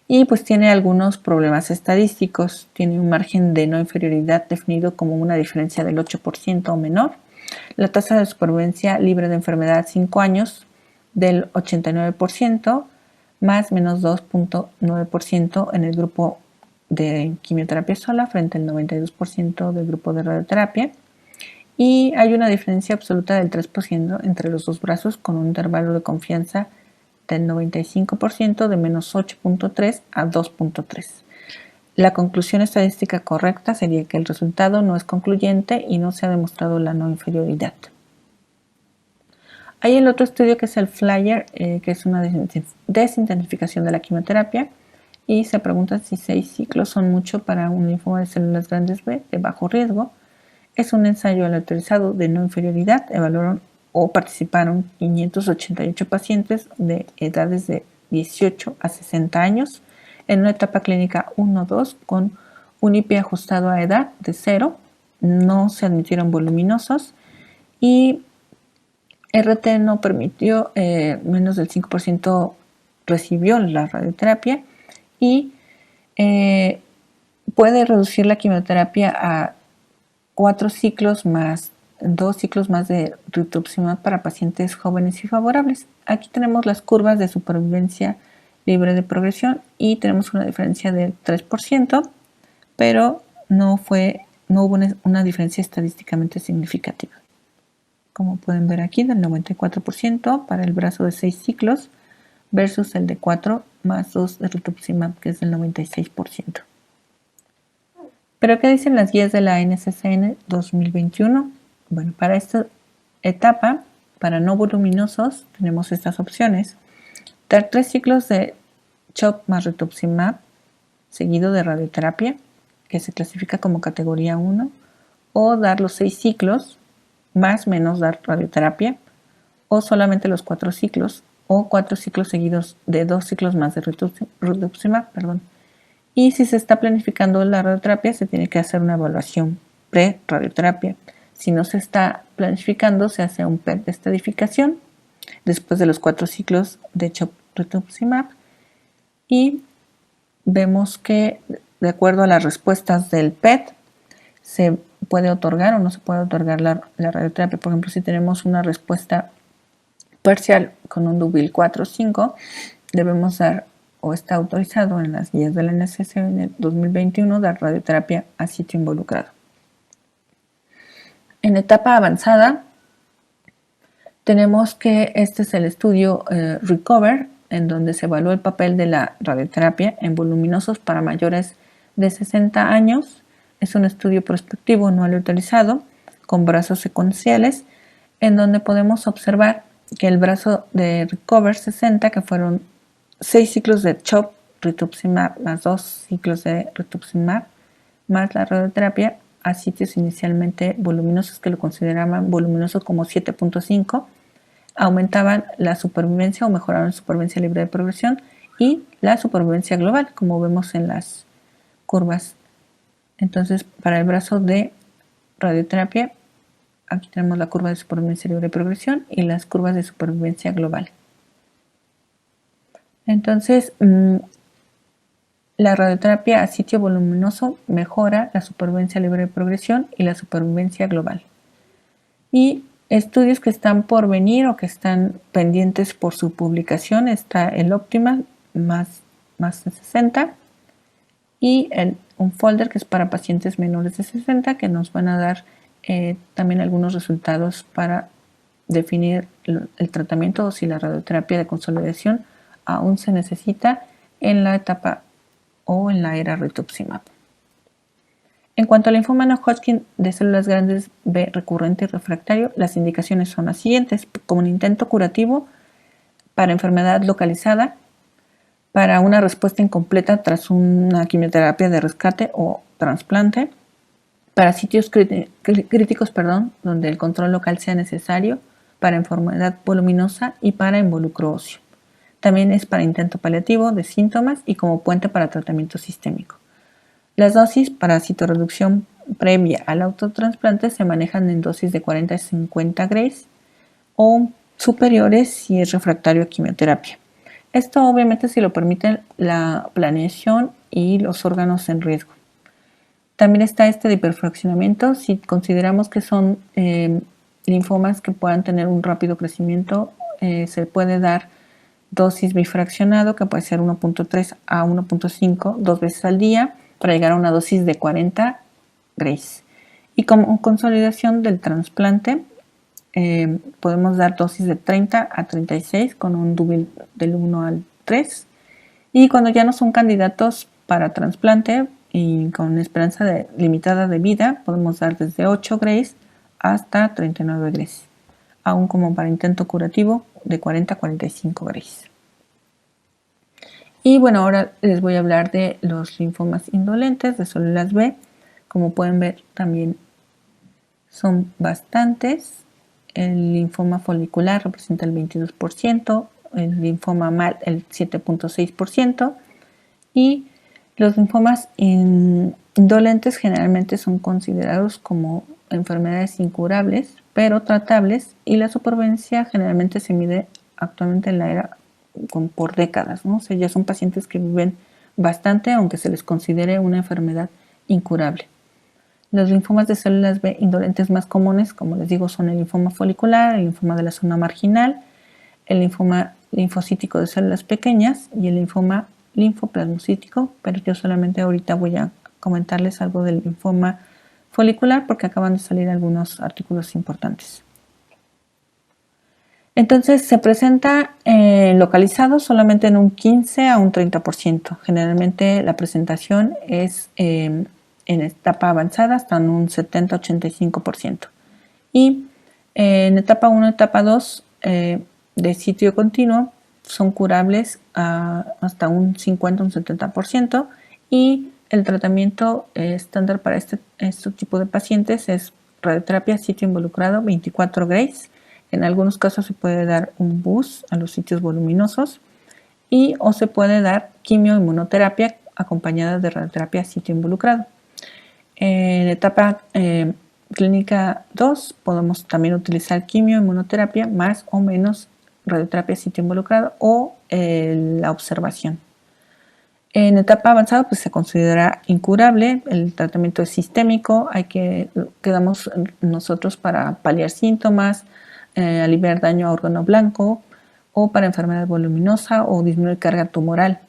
S3: Y pues tiene algunos problemas estadísticos, tiene un margen de no inferioridad definido como una diferencia del 8% o menor, la tasa de supervivencia libre de enfermedad 5 años del 89%, más menos 2.9% en el grupo de quimioterapia sola frente al 92% del grupo de radioterapia, y hay una diferencia absoluta del 3% entre los dos brazos con un intervalo de confianza del 95% de menos 8.3 a 2.3. La conclusión estadística correcta sería que el resultado no es concluyente y no se ha demostrado la no inferioridad. Hay el otro estudio que es el FLIER, que es una desintensificación de la quimioterapia, y se pregunta si 6 ciclos son mucho para un linfoma de células grandes B de bajo riesgo. Es un ensayo aleatorizado de no inferioridad. Evaluaron o participaron 588 pacientes de edades de 18 a 60 años en una etapa clínica 1-2 con un IP ajustado a edad de 0, no se admitieron voluminosos y RT no permitió, menos del 5% recibió la radioterapia y puede reducir la quimioterapia a 4 ciclos más 2 ciclos más de rituximab para pacientes jóvenes y favorables. Aquí tenemos las curvas de supervivencia libre de progresión y tenemos una diferencia del 3%, pero no fue no hubo una diferencia estadísticamente significativa. Como pueden ver aquí, del 94% para el brazo de 6 ciclos versus el de 4 más 2 de rituximab, que es del 96%. ¿Pero qué dicen las guías de la NCCN 2021? Bueno, para esta etapa, para no voluminosos, tenemos estas opciones. Dar 3 ciclos de CHOP más rituximab, seguido de radioterapia, que se clasifica como categoría 1, o dar los 6 ciclos, más menos dar radioterapia, o solamente los 4 ciclos, o 4 ciclos seguidos de 2 ciclos más de rituximab, Y si se está planificando la radioterapia, se tiene que hacer una evaluación pre-radioterapia. Si no se está planificando, se hace un PET de estadificación después de los 4 ciclos de CHOP rituximab, y vemos que de acuerdo a las respuestas del PET se puede otorgar o no se puede otorgar la radioterapia. Por ejemplo, si tenemos una respuesta parcial con un Duville 4 o 5, debemos dar, o está autorizado en las guías de la NCCN 2021, dar radioterapia a sitio involucrado. En etapa avanzada, tenemos que este es el estudio RECOVER, en donde se evaluó el papel de la radioterapia en voluminosos para mayores de 60 años. Es un estudio prospectivo no aleatorizado con brazos secuenciales, en donde podemos observar que el brazo de RECOVER 60, que fueron 6 ciclos de CHOP rituximab más 2 ciclos de rituximab más la radioterapia a sitios inicialmente voluminosos, que lo consideraban voluminoso como 7.5, aumentaban la supervivencia o mejoraban la supervivencia libre de progresión y la supervivencia global, como vemos en las curvas. Entonces, para el brazo de radioterapia, aquí tenemos la curva de supervivencia libre de progresión y las curvas de supervivencia global. Entonces, la radioterapia a sitio voluminoso mejora la supervivencia libre de progresión y la supervivencia global. Y estudios que están por venir o que están pendientes por su publicación está el Optimal más de 60 y un folder que es para pacientes menores de 60, que nos van a dar también algunos resultados para definir el tratamiento o si la radioterapia de consolidación aún se necesita en la etapa o en la era rituximab. En cuanto al linfoma no Hodgkin de células grandes B recurrente y refractario, las indicaciones son las siguientes: como un intento curativo para enfermedad localizada, para una respuesta incompleta tras una quimioterapia de rescate o trasplante, para sitios críticos, donde el control local sea necesario, para enfermedad voluminosa y para involucro óseo. También es para intento paliativo de síntomas y como puente para tratamiento sistémico. Las dosis para citorreducción previa al autotrasplante se manejan en dosis de 40 a 50 grays o superiores si es refractario a quimioterapia. Esto obviamente si lo permite la planeación y los órganos en riesgo. También está este de hiperfraccionamiento si consideramos que son linfomas que puedan tener un rápido crecimiento. Se puede dar dosis bifraccionado, que puede ser 1.3 a 1.5 2 veces al día, para llegar a una dosis de 40 grays. Y como consolidación del trasplante, podemos dar dosis de 30 a 36 con un Duville del 1 al 3. Y cuando ya no son candidatos para trasplante y con esperanza limitada de vida, podemos dar desde 8 grays hasta 39 grays, aún como para intento curativo de 40 a 45 grays. Y bueno, ahora les voy a hablar de los linfomas indolentes de células B. Como pueden ver, también son bastantes. El linfoma folicular representa el 22%, el linfoma MAL el 7.6%, y los linfomas indolentes generalmente son considerados como enfermedades incurables, pero tratables, y la supervivencia generalmente se mide actualmente en la era por décadas, ¿no? O sea, ya son pacientes que viven bastante, aunque se les considere una enfermedad incurable. Los linfomas de células B indolentes más comunes, como les digo, son el linfoma folicular, el linfoma de la zona marginal, el linfoma linfocítico de células pequeñas y el linfoma linfoplasmocítico, pero yo solamente ahorita voy a comentarles algo del linfoma folicular porque acaban de salir algunos artículos importantes. Entonces se presenta localizado solamente en un 15 a un 30%. Generalmente la presentación es en etapa avanzada hasta en un 70-85%. Y en etapa 1 y etapa 2 de sitio continuo son curables hasta un 50 o un 70%. Y el tratamiento estándar para este tipo de pacientes es radioterapia sitio involucrado 24 Grays. En algunos casos se puede dar un boost a los sitios voluminosos o se puede dar quimioinmunoterapia acompañada de radioterapia sitio involucrado. En etapa clínica 2 podemos también utilizar quimioinmunoterapia más o menos radioterapia sitio involucrado o la observación. En etapa avanzada pues se considera incurable, el tratamiento es sistémico, quedamos nosotros para paliar síntomas, aliviar daño a órgano blanco o para enfermedad voluminosa o disminuir carga tumoral.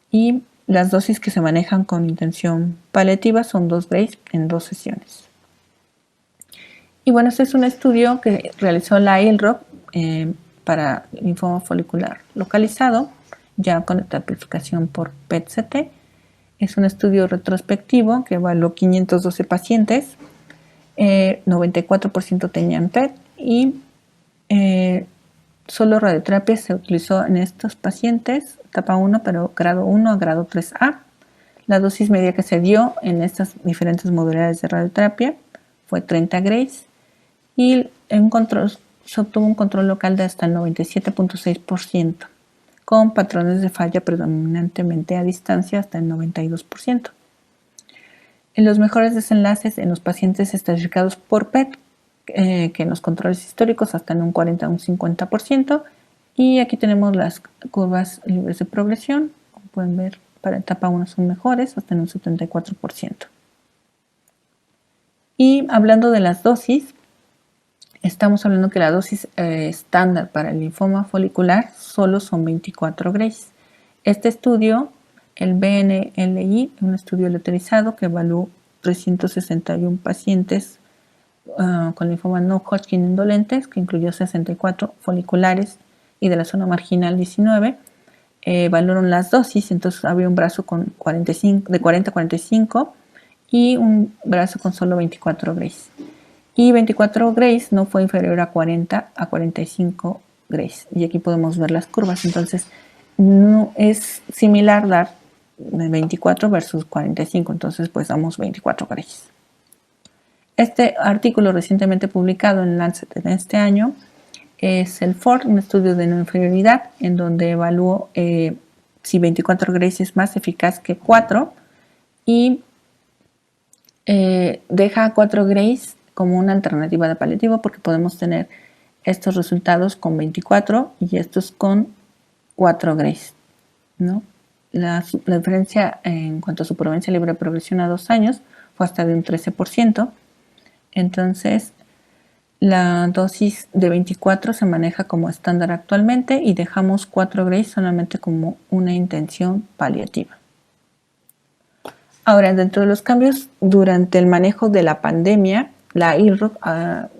S3: Y las dosis que se manejan con intención paliativa son 2 Grays en 2 sesiones. Y bueno, este es un estudio que realizó la ILROC para linfoma folicular localizado, ya con tipificación por PET-CT. Es un estudio retrospectivo que evaluó 512 pacientes, 94% tenían PET y solo radioterapia se utilizó en estos pacientes, etapa 1, pero grado 1 a grado 3A. La dosis media que se dio en estas diferentes modalidades de radioterapia fue 30 Grays y se obtuvo un control local de hasta el 97.6%, con patrones de falla predominantemente a distancia hasta el 92%. En los mejores desenlaces en los pacientes estratificados por PET, que en los controles históricos hasta en un 40 a un 50%, y aquí tenemos las curvas libres de progresión. Como pueden ver, para etapa 1 son mejores, hasta en un 74%. Y hablando de las dosis, estamos hablando que la dosis estándar para el linfoma folicular solo son 24 Grays. Este estudio, el BNLI, un estudio letterizado que evaluó 361 pacientes con linfoma no Hodgkin indolentes, que incluyó 64 foliculares y de la zona marginal 19, evaluaron las dosis. Entonces había un brazo con 40 a 45 y un brazo con solo 24 Grays. Y 24 Grays no fue inferior a 40 a 45 Grays. Y aquí podemos ver las curvas. Entonces no es similar dar 24 versus 45. Entonces pues damos 24 Grays. Este artículo recientemente publicado en Lancet en este año es el FORD, un estudio de no inferioridad, en donde evaluó si 24 Grays es más eficaz que 4 y deja 4 Grays como una alternativa de paliativo porque podemos tener estos resultados con 24 y estos con 4 Grays, ¿no? La diferencia en cuanto a supervivencia libre de progresión a 2 años fue hasta de un 13%. Entonces, la dosis de 24 se maneja como estándar actualmente y dejamos 4 Grays solamente como una intención paliativa. Ahora, dentro de los cambios durante el manejo de la pandemia, la ILROC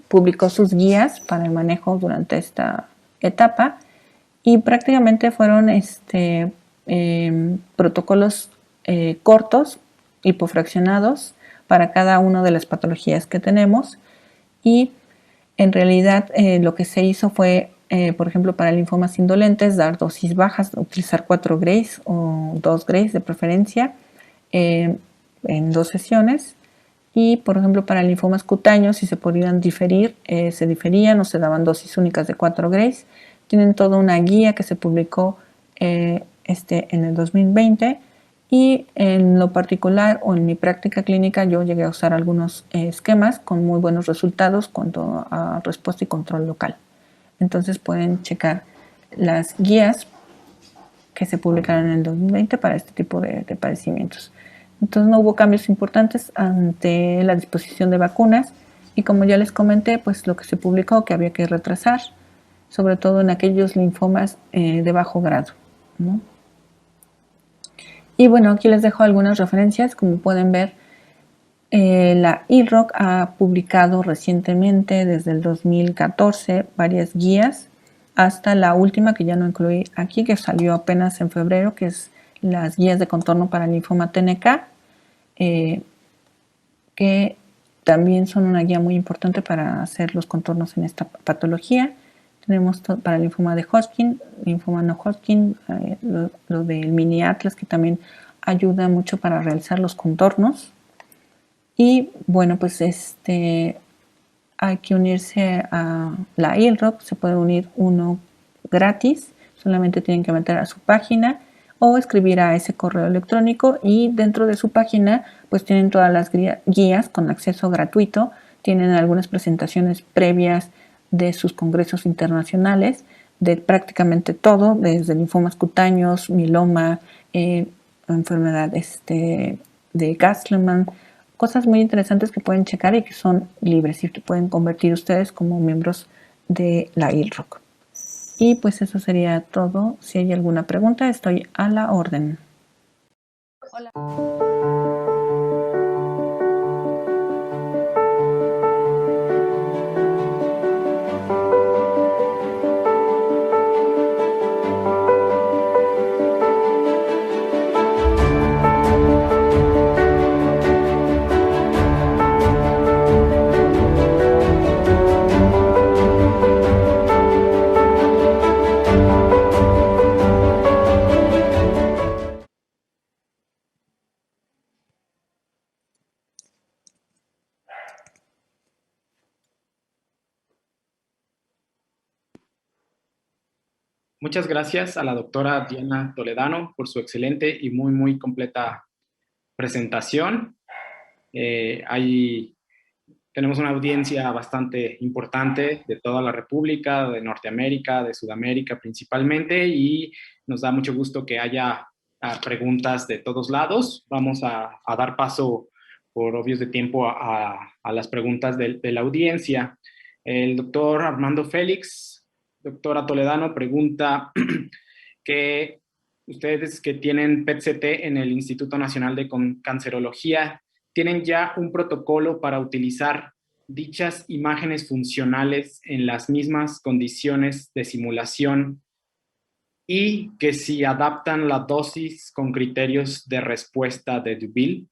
S3: publicó sus guías para el manejo durante esta etapa y prácticamente fueron protocolos cortos, hipofraccionados, para cada una de las patologías que tenemos y en realidad lo que se hizo fue, por ejemplo, para linfomas indolentes, dar dosis bajas, utilizar 4 Grays o 2 Grays de preferencia en 2 sesiones y, por ejemplo, para linfomas cutáneos, si se podían diferir, se diferían o se daban dosis únicas de 4 Grays. Tienen toda una guía que se publicó en el 2020. Y en lo particular o en mi práctica clínica yo llegué a usar algunos esquemas con muy buenos resultados cuanto a respuesta y control local. Entonces pueden checar las guías que se publicaron en el 2020 para este tipo de padecimientos. Entonces no hubo cambios importantes ante la disposición de vacunas y como ya les comenté, pues lo que se publicó que había que retrasar, sobre todo en aquellos linfomas de bajo grado, ¿no? Y bueno, aquí les dejo algunas referencias. Como pueden ver, La ILROC ha publicado recientemente, desde el 2014, varias guías, hasta la última que ya no incluí aquí, que salió apenas en febrero, que es las guías de contorno para linfoma TNK, que también son una guía muy importante para hacer los contornos en esta patología. Tenemos para el linfoma de Hodgkin, linfoma no Hodgkin, lo del mini atlas, que también ayuda mucho para realizar los contornos. Y bueno, pues hay que unirse a la ILROC, se puede unir uno gratis, solamente tienen que meter a su página o escribir a ese correo electrónico, y dentro de su página pues tienen todas las guías con acceso gratuito, tienen algunas presentaciones previas de sus congresos internacionales, de prácticamente todo, desde linfomas cutáneos, mieloma, enfermedad de Castleman, cosas muy interesantes que pueden checar y que son libres y que pueden convertir ustedes como miembros de la ILROC. Y pues eso sería todo. Si hay alguna pregunta, estoy a la orden. Hola.
S2: Muchas gracias a la doctora Diana Toledano por su excelente y muy completa presentación. Tenemos una audiencia bastante importante de toda la República, de Norteamérica, de Sudamérica principalmente, y nos da mucho gusto que haya preguntas de todos lados. Vamos a dar paso, por obvios de tiempo, a las preguntas de la audiencia. El doctor Armando Félix, doctora Toledano, pregunta que ustedes que tienen PET-CT en el Instituto Nacional de Cancerología, ¿tienen ya un protocolo para utilizar dichas imágenes funcionales en las mismas condiciones de simulación, y que si adaptan la dosis con criterios de respuesta de Dubile?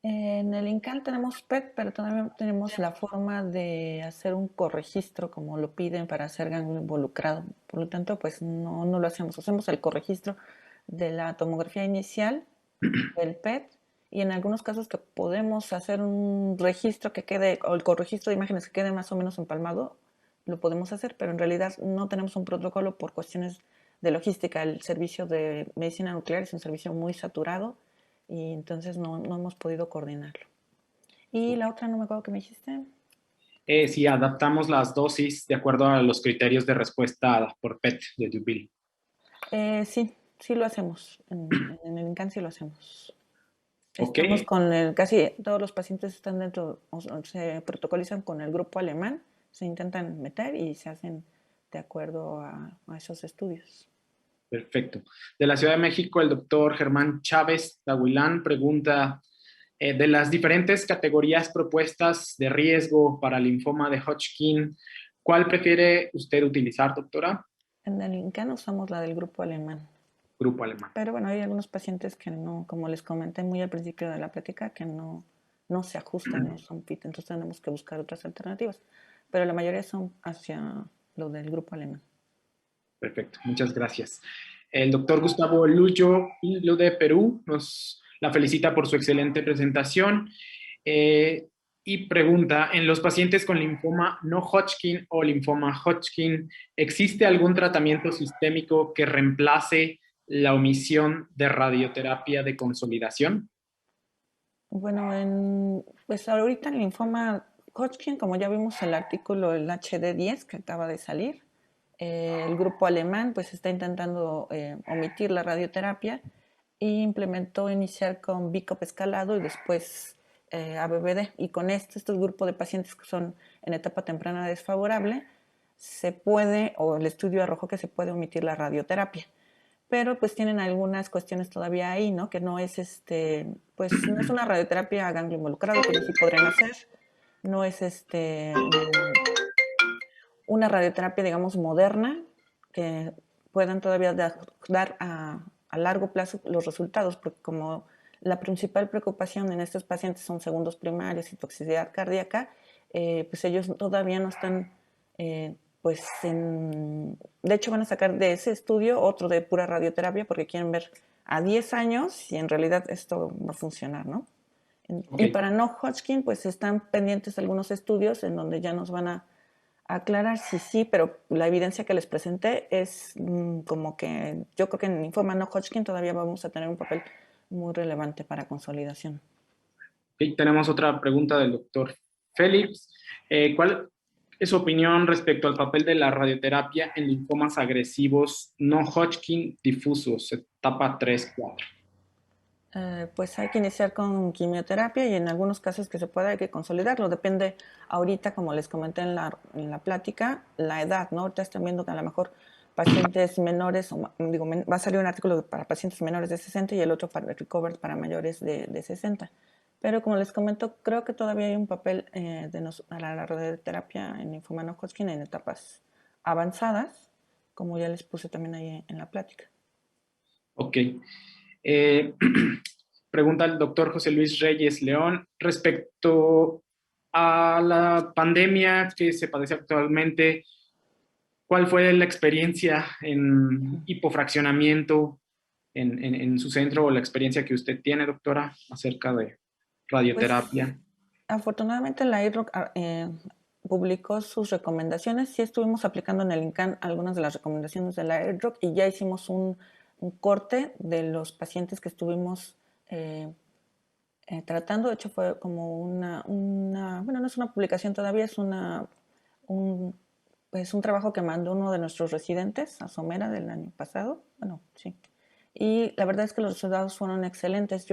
S3: En el INCAL tenemos PET, pero también tenemos la forma de hacer un corregistro, como lo piden, para hacer ganglio involucrado. Por lo tanto, pues no lo hacemos. Hacemos el corregistro de la tomografía inicial, el PET, y en algunos casos que podemos hacer un registro que quede, o el corregistro de imágenes que quede más o menos empalmado, lo podemos hacer, pero en realidad no tenemos un protocolo por cuestiones de logística. El servicio de medicina nuclear es un servicio muy saturado, y entonces no hemos podido coordinarlo. Y la otra, no me acuerdo qué me dijiste.
S2: Si adaptamos las dosis de acuerdo a los criterios de respuesta por PET de Dubile.
S3: Sí lo hacemos. En el INCAN sí lo hacemos.
S2: Okay.
S3: Estamos con casi todos los pacientes están dentro, se protocolizan con el grupo alemán, se intentan meter y se hacen de acuerdo a esos estudios.
S2: Perfecto. De la Ciudad de México, el doctor Germán Chávez Tahuilán pregunta, de las diferentes categorías propuestas de riesgo para linfoma de Hodgkin, ¿cuál prefiere usted utilizar, doctora?
S3: En el INCAN usamos la del grupo alemán.
S2: Grupo alemán.
S3: Pero bueno, hay algunos pacientes que no, como les comenté muy al principio de la plática, que no se ajustan, no son fit, entonces tenemos que buscar otras alternativas. Pero la mayoría son hacia lo del grupo alemán.
S2: Perfecto, muchas gracias. El doctor Gustavo Luyo de Perú nos la felicita por su excelente presentación y pregunta, en los pacientes con linfoma no Hodgkin o linfoma Hodgkin, ¿existe algún tratamiento sistémico que reemplace la omisión de radioterapia de consolidación?
S3: Bueno, pues ahorita el linfoma Hodgkin, como ya vimos el artículo, el HD10 que acaba de salir, el grupo alemán pues está intentando omitir la radioterapia e implementó iniciar con BICOP escalado y después ABVD. Y con estos grupos de pacientes que son en etapa temprana desfavorable, se puede, o el estudio arrojó que se puede omitir la radioterapia. pero pues tienen algunas cuestiones todavía ahí, ¿no? Que no es pues no es una radioterapia a ganglio involucrado, que sí podrían hacer, no es una radioterapia, digamos, moderna, que puedan todavía dar a largo plazo los resultados, porque como la principal preocupación en estos pacientes son segundos primarios y toxicidad cardíaca, pues ellos todavía no están, pues de hecho van a sacar de ese estudio otro de pura radioterapia porque quieren ver a 10 años si en realidad esto va a funcionar, ¿no? Y para no Hodgkin, pues están pendientes algunos estudios en donde ya nos van a aclarar si sí, pero la evidencia que les presenté es como que yo creo que en linfoma no Hodgkin todavía vamos a tener un papel muy relevante para consolidación.
S2: Okay, tenemos otra pregunta del doctor Félix. ¿Cuál es su opinión respecto al papel de la radioterapia en linfomas agresivos no Hodgkin difusos, etapa 3-4?
S3: Pues hay que iniciar con quimioterapia y en algunos casos que se pueda hay que consolidarlo. Depende ahorita, como les comenté en la plática, la edad, ¿no? Ahorita están viendo que a lo mejor pacientes menores, va a salir un artículo para pacientes menores de 60 y el otro para Recovered para mayores de 60. Pero como les comento, creo que todavía hay un papel para la radioterapia en linfoma no Hodgkin en etapas avanzadas, como ya les puse también ahí en la plática.
S2: Ok. Pregunta el doctor José Luis Reyes León respecto a la pandemia que se padece actualmente. ¿Cuál fue la experiencia en hipofraccionamiento en su centro o la experiencia que usted tiene, doctora, acerca de radioterapia?
S3: Pues, afortunadamente la IROC publicó sus recomendaciones. Sí estuvimos aplicando en el INCAN algunas de las recomendaciones de la IROC y ya hicimos un corte de los pacientes que estuvimos tratando. De hecho fue como bueno, no es una publicación todavía, es pues un trabajo que mandó uno de nuestros residentes a Somera del año pasado. Bueno, sí. Y la verdad es que los resultados fueron excelentes.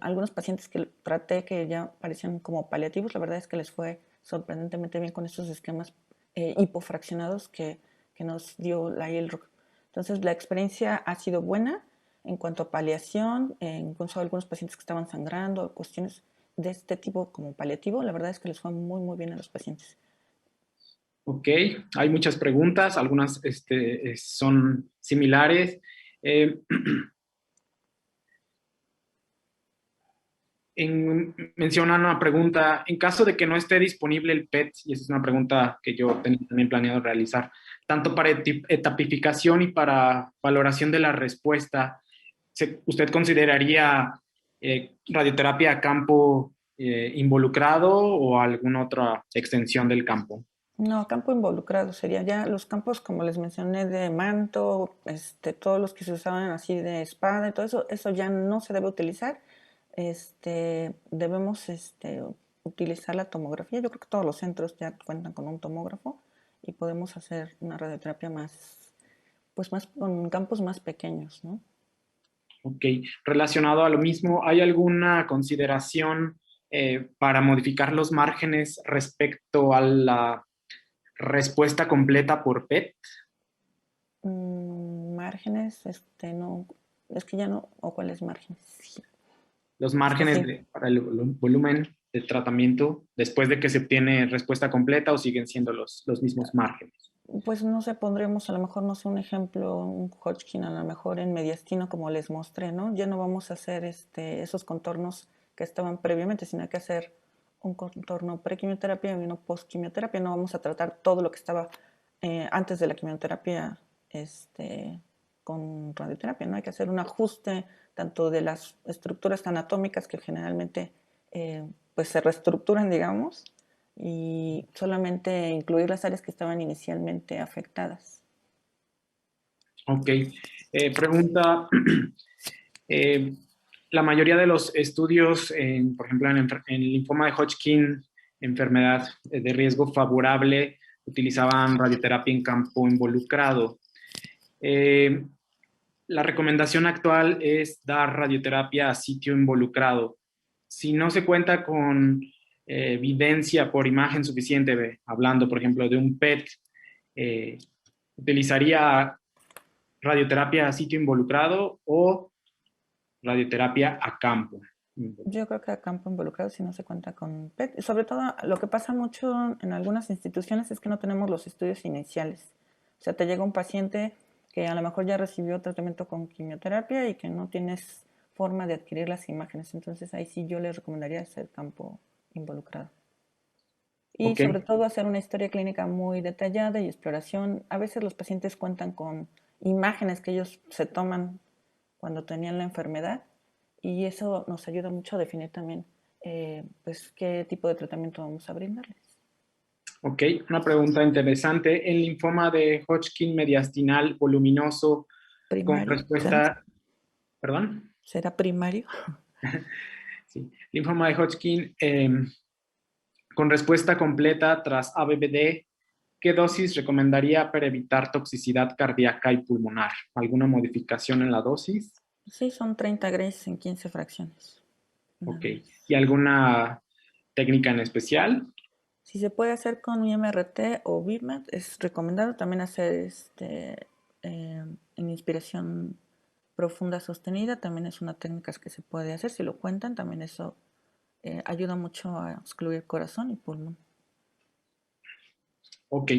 S3: Algunos pacientes que traté que ya parecían como paliativos, la verdad es que les fue sorprendentemente bien con estos esquemas hipofraccionados que nos dio la IELROC. Entonces, la experiencia ha sido buena en cuanto a paliación, incluso algunos pacientes que estaban sangrando, cuestiones de este tipo como paliativo, la verdad es que les fue muy, muy bien a los pacientes.
S2: Ok, hay muchas preguntas, algunas son similares. Menciona una pregunta, en caso de que no esté disponible el PET, y esa es una pregunta que yo tenía también planeado realizar, tanto para etapificación y para valoración de la respuesta, ¿usted consideraría radioterapia a campo involucrado o alguna otra extensión del campo?
S3: No, campo involucrado sería ya los campos, como les mencioné, de manto, todos los que se usaban así de espada y todo eso, eso ya no se debe utilizar. Debemos utilizar la tomografía. Yo creo que todos los centros ya cuentan con un tomógrafo y podemos hacer una radioterapia más con campos más pequeños, ¿no?
S2: Ok, relacionado a lo mismo, ¿hay alguna consideración para modificar los márgenes respecto a la respuesta completa por PET?
S3: Márgenes, no, es que ya no, o cuáles márgenes. Sí.
S2: Los márgenes
S3: Sí.
S2: para el volumen de tratamiento después de que se obtiene respuesta completa o siguen siendo los mismos márgenes?
S3: Pues no sé, pondremos a lo mejor, no sé, un ejemplo, un Hodgkin a lo mejor en mediastino como les mostré, ¿no? Ya no vamos a hacer esos contornos que estaban previamente, sino hay que hacer un contorno prequimioterapia y uno postquimioterapia. No vamos a tratar todo lo que estaba antes de la quimioterapia con radioterapia, ¿no? Hay que hacer un ajuste tanto de las estructuras anatómicas que generalmente pues se reestructuran, digamos, y solamente incluir las áreas que estaban inicialmente afectadas.
S2: Ok. Pregunta, la mayoría de los estudios, por ejemplo, en el linfoma de Hodgkin, enfermedad de riesgo favorable, utilizaban radioterapia en campo involucrado. La recomendación actual es dar radioterapia a sitio involucrado. Si no se cuenta con evidencia por imagen suficiente, hablando, por ejemplo, de un PET, utilizaría radioterapia a sitio involucrado o radioterapia a campo.
S3: Yo creo que a campo involucrado si no se cuenta con PET. Sobre todo, lo que pasa mucho en algunas instituciones es que no tenemos los estudios iniciales. O sea, te llega un paciente que a lo mejor ya recibió tratamiento con quimioterapia y que no tienes forma de adquirir las imágenes. Entonces, ahí sí yo les recomendaría hacer campo involucrado. Y
S2: Ok.
S3: sobre todo hacer una historia clínica muy detallada y exploración. A veces los pacientes cuentan con imágenes que ellos se toman cuando tenían la enfermedad y eso nos ayuda mucho a definir también pues qué tipo de tratamiento vamos a brindarles.
S2: Ok, una pregunta interesante. El linfoma de Hodgkin mediastinal voluminoso con
S3: Primario, ¿será?
S2: respuesta, perdón,
S3: ¿Será primario?
S2: sí, linfoma de Hodgkin con respuesta completa tras ABVD, ¿qué dosis recomendaría para evitar toxicidad cardíaca y pulmonar? ¿Alguna modificación en la dosis?
S3: Sí, son 30 grays en 15 fracciones.
S2: Ok,
S3: Nada más.
S2: ¿y alguna técnica en especial?
S3: Si se puede hacer con IMRT o BIMAT, es recomendado también hacer en inspiración profunda sostenida. También es una técnica que se puede hacer. Si lo cuentan, también eso ayuda mucho a excluir corazón y pulmón.
S2: Ok.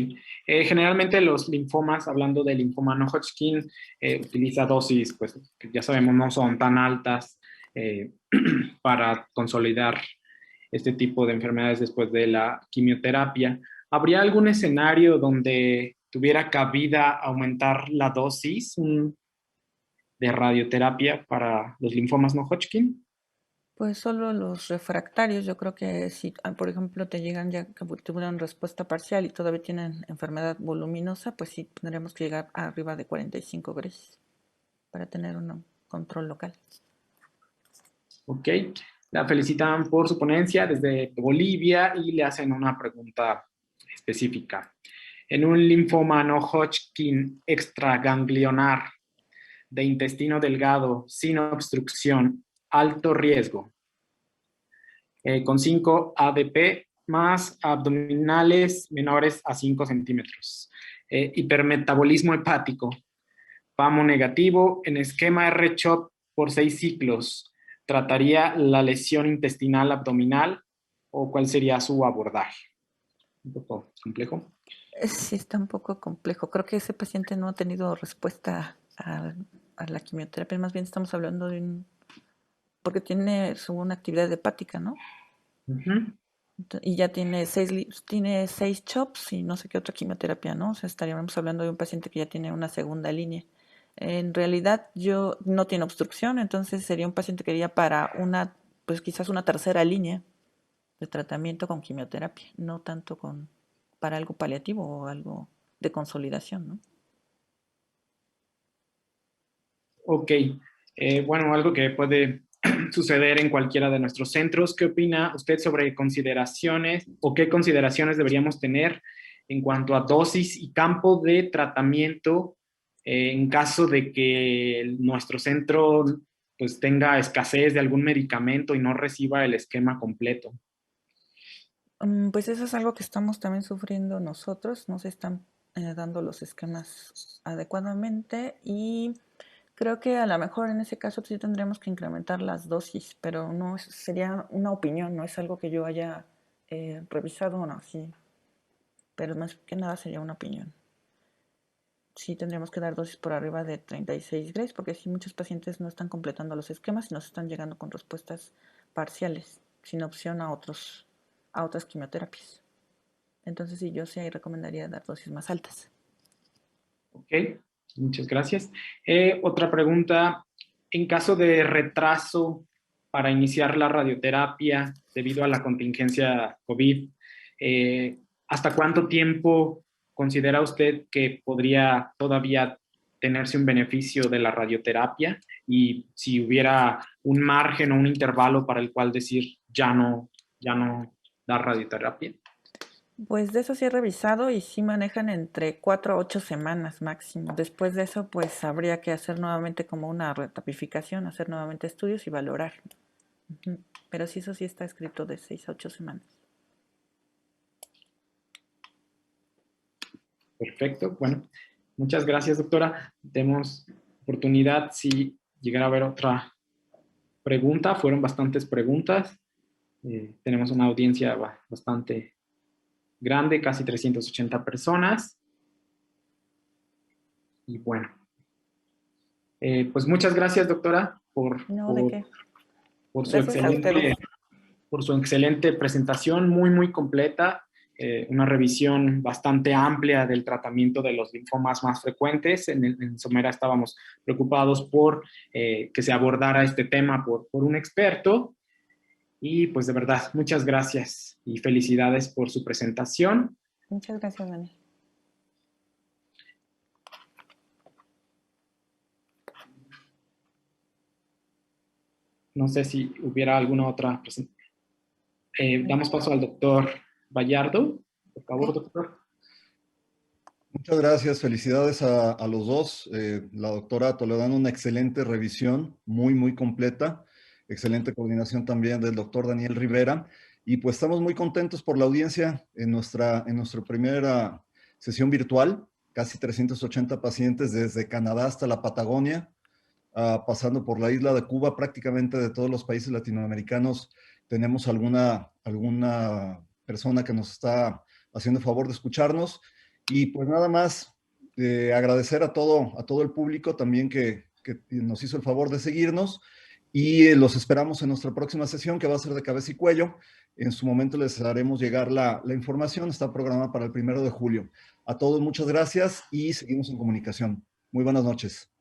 S2: Generalmente los linfomas, hablando del linfoma no Hodgkin, utiliza dosis, pues que ya sabemos no son tan altas para consolidar este tipo de enfermedades después de la quimioterapia. ¿Habría algún escenario donde tuviera cabida aumentar la dosis de radioterapia para los linfomas no Hodgkin?
S3: Pues solo los refractarios, yo creo que si, por ejemplo, te llegan ya que tuvieron respuesta parcial y todavía tienen enfermedad voluminosa, pues sí tendremos que llegar a arriba de 45 Gray para tener un control local.
S2: Ok. La felicitan por su ponencia desde Bolivia y le hacen una pregunta específica. En un linfoma no Hodgkin extraganglionar de intestino delgado sin obstrucción, alto riesgo, con 5 ADP más abdominales menores a 5 centímetros, hipermetabolismo hepático, PAMO negativo, en esquema R-CHOP por 6 ciclos, ¿trataría la lesión intestinal abdominal o cuál sería su abordaje? Un poco complejo.
S3: Sí, está un poco complejo. Creo que ese paciente no ha tenido respuesta a la quimioterapia. Más bien estamos hablando de un... porque tiene una actividad hepática, ¿no? Y ya tiene 6 CHOPs y no sé qué otra quimioterapia, ¿no? O sea, estaríamos hablando de un paciente que ya tiene una segunda línea. En realidad, yo no tiene obstrucción, entonces sería un paciente que iría para una, pues quizás una tercera línea de tratamiento con quimioterapia, no tanto para algo paliativo o algo de consolidación, ¿no?
S2: Ok, bueno, algo que puede suceder en cualquiera de nuestros centros. ¿Qué opina usted sobre consideraciones o qué consideraciones deberíamos tener en cuanto a dosis y campo de tratamiento en caso de que nuestro centro pues tenga escasez de algún medicamento y no reciba el esquema completo?
S3: Pues eso es algo que estamos también sufriendo nosotros, no se están dando los esquemas adecuadamente y creo que a lo mejor en ese caso sí tendremos que incrementar las dosis, pero no sería una opinión, no es algo que yo haya revisado o no, sí, pero más que nada sería una opinión. Sí tendríamos que dar dosis por arriba de 36 grays, porque sí muchos pacientes no están completando los esquemas y nos están llegando con respuestas parciales, sin opción a otras quimioterapias. Entonces sí, yo sí recomendaría dar dosis más altas.
S2: Ok, muchas gracias. Otra pregunta, en caso de retraso para iniciar la radioterapia debido a la contingencia COVID, ¿hasta cuánto tiempo considera usted que podría todavía tenerse un beneficio de la radioterapia? Y si hubiera un margen o un intervalo para el cual decir ya no dar radioterapia.
S3: Pues de eso sí he revisado y sí manejan entre 4 a 8 semanas máximo. Después de eso, pues habría que hacer nuevamente como una retapificación, hacer nuevamente estudios y valorar. Pero sí, eso sí está escrito de 6 a 8 semanas.
S2: Perfecto, bueno. Muchas gracias, doctora. Tenemos oportunidad si llegara a haber otra pregunta. Fueron bastantes preguntas. Tenemos una audiencia bastante grande, casi 380 personas. Y bueno, pues muchas gracias, doctora,
S3: ¿De qué?
S2: por su excelente presentación, muy completa. Una revisión bastante amplia del tratamiento de los linfomas más frecuentes. En Somera estábamos preocupados por que se abordara este tema por un experto. Y pues de verdad, muchas gracias y felicidades por su presentación.
S3: Muchas gracias, Daniel.
S2: No sé si hubiera alguna otra presentación. Damos paso al doctor Vallardo. Por favor, doctor.
S1: Muchas gracias, felicidades a los dos. La doctora Toledano, una excelente revisión, muy completa. Excelente coordinación también del doctor Daniel Rivera. Y pues estamos muy contentos por la audiencia en nuestra primera sesión virtual. Casi 380 pacientes desde Canadá hasta la Patagonia, pasando por la isla de Cuba. Prácticamente de todos los países latinoamericanos tenemos alguna persona que nos está haciendo el favor de escucharnos. Y pues nada más, agradecer a todo el público también que nos hizo el favor de seguirnos, y los esperamos en nuestra próxima sesión, que va a ser de cabeza y cuello. En su momento les haremos llegar la información. Está programada para el 1 de julio. A todos muchas gracias y seguimos en comunicación. Muy buenas noches.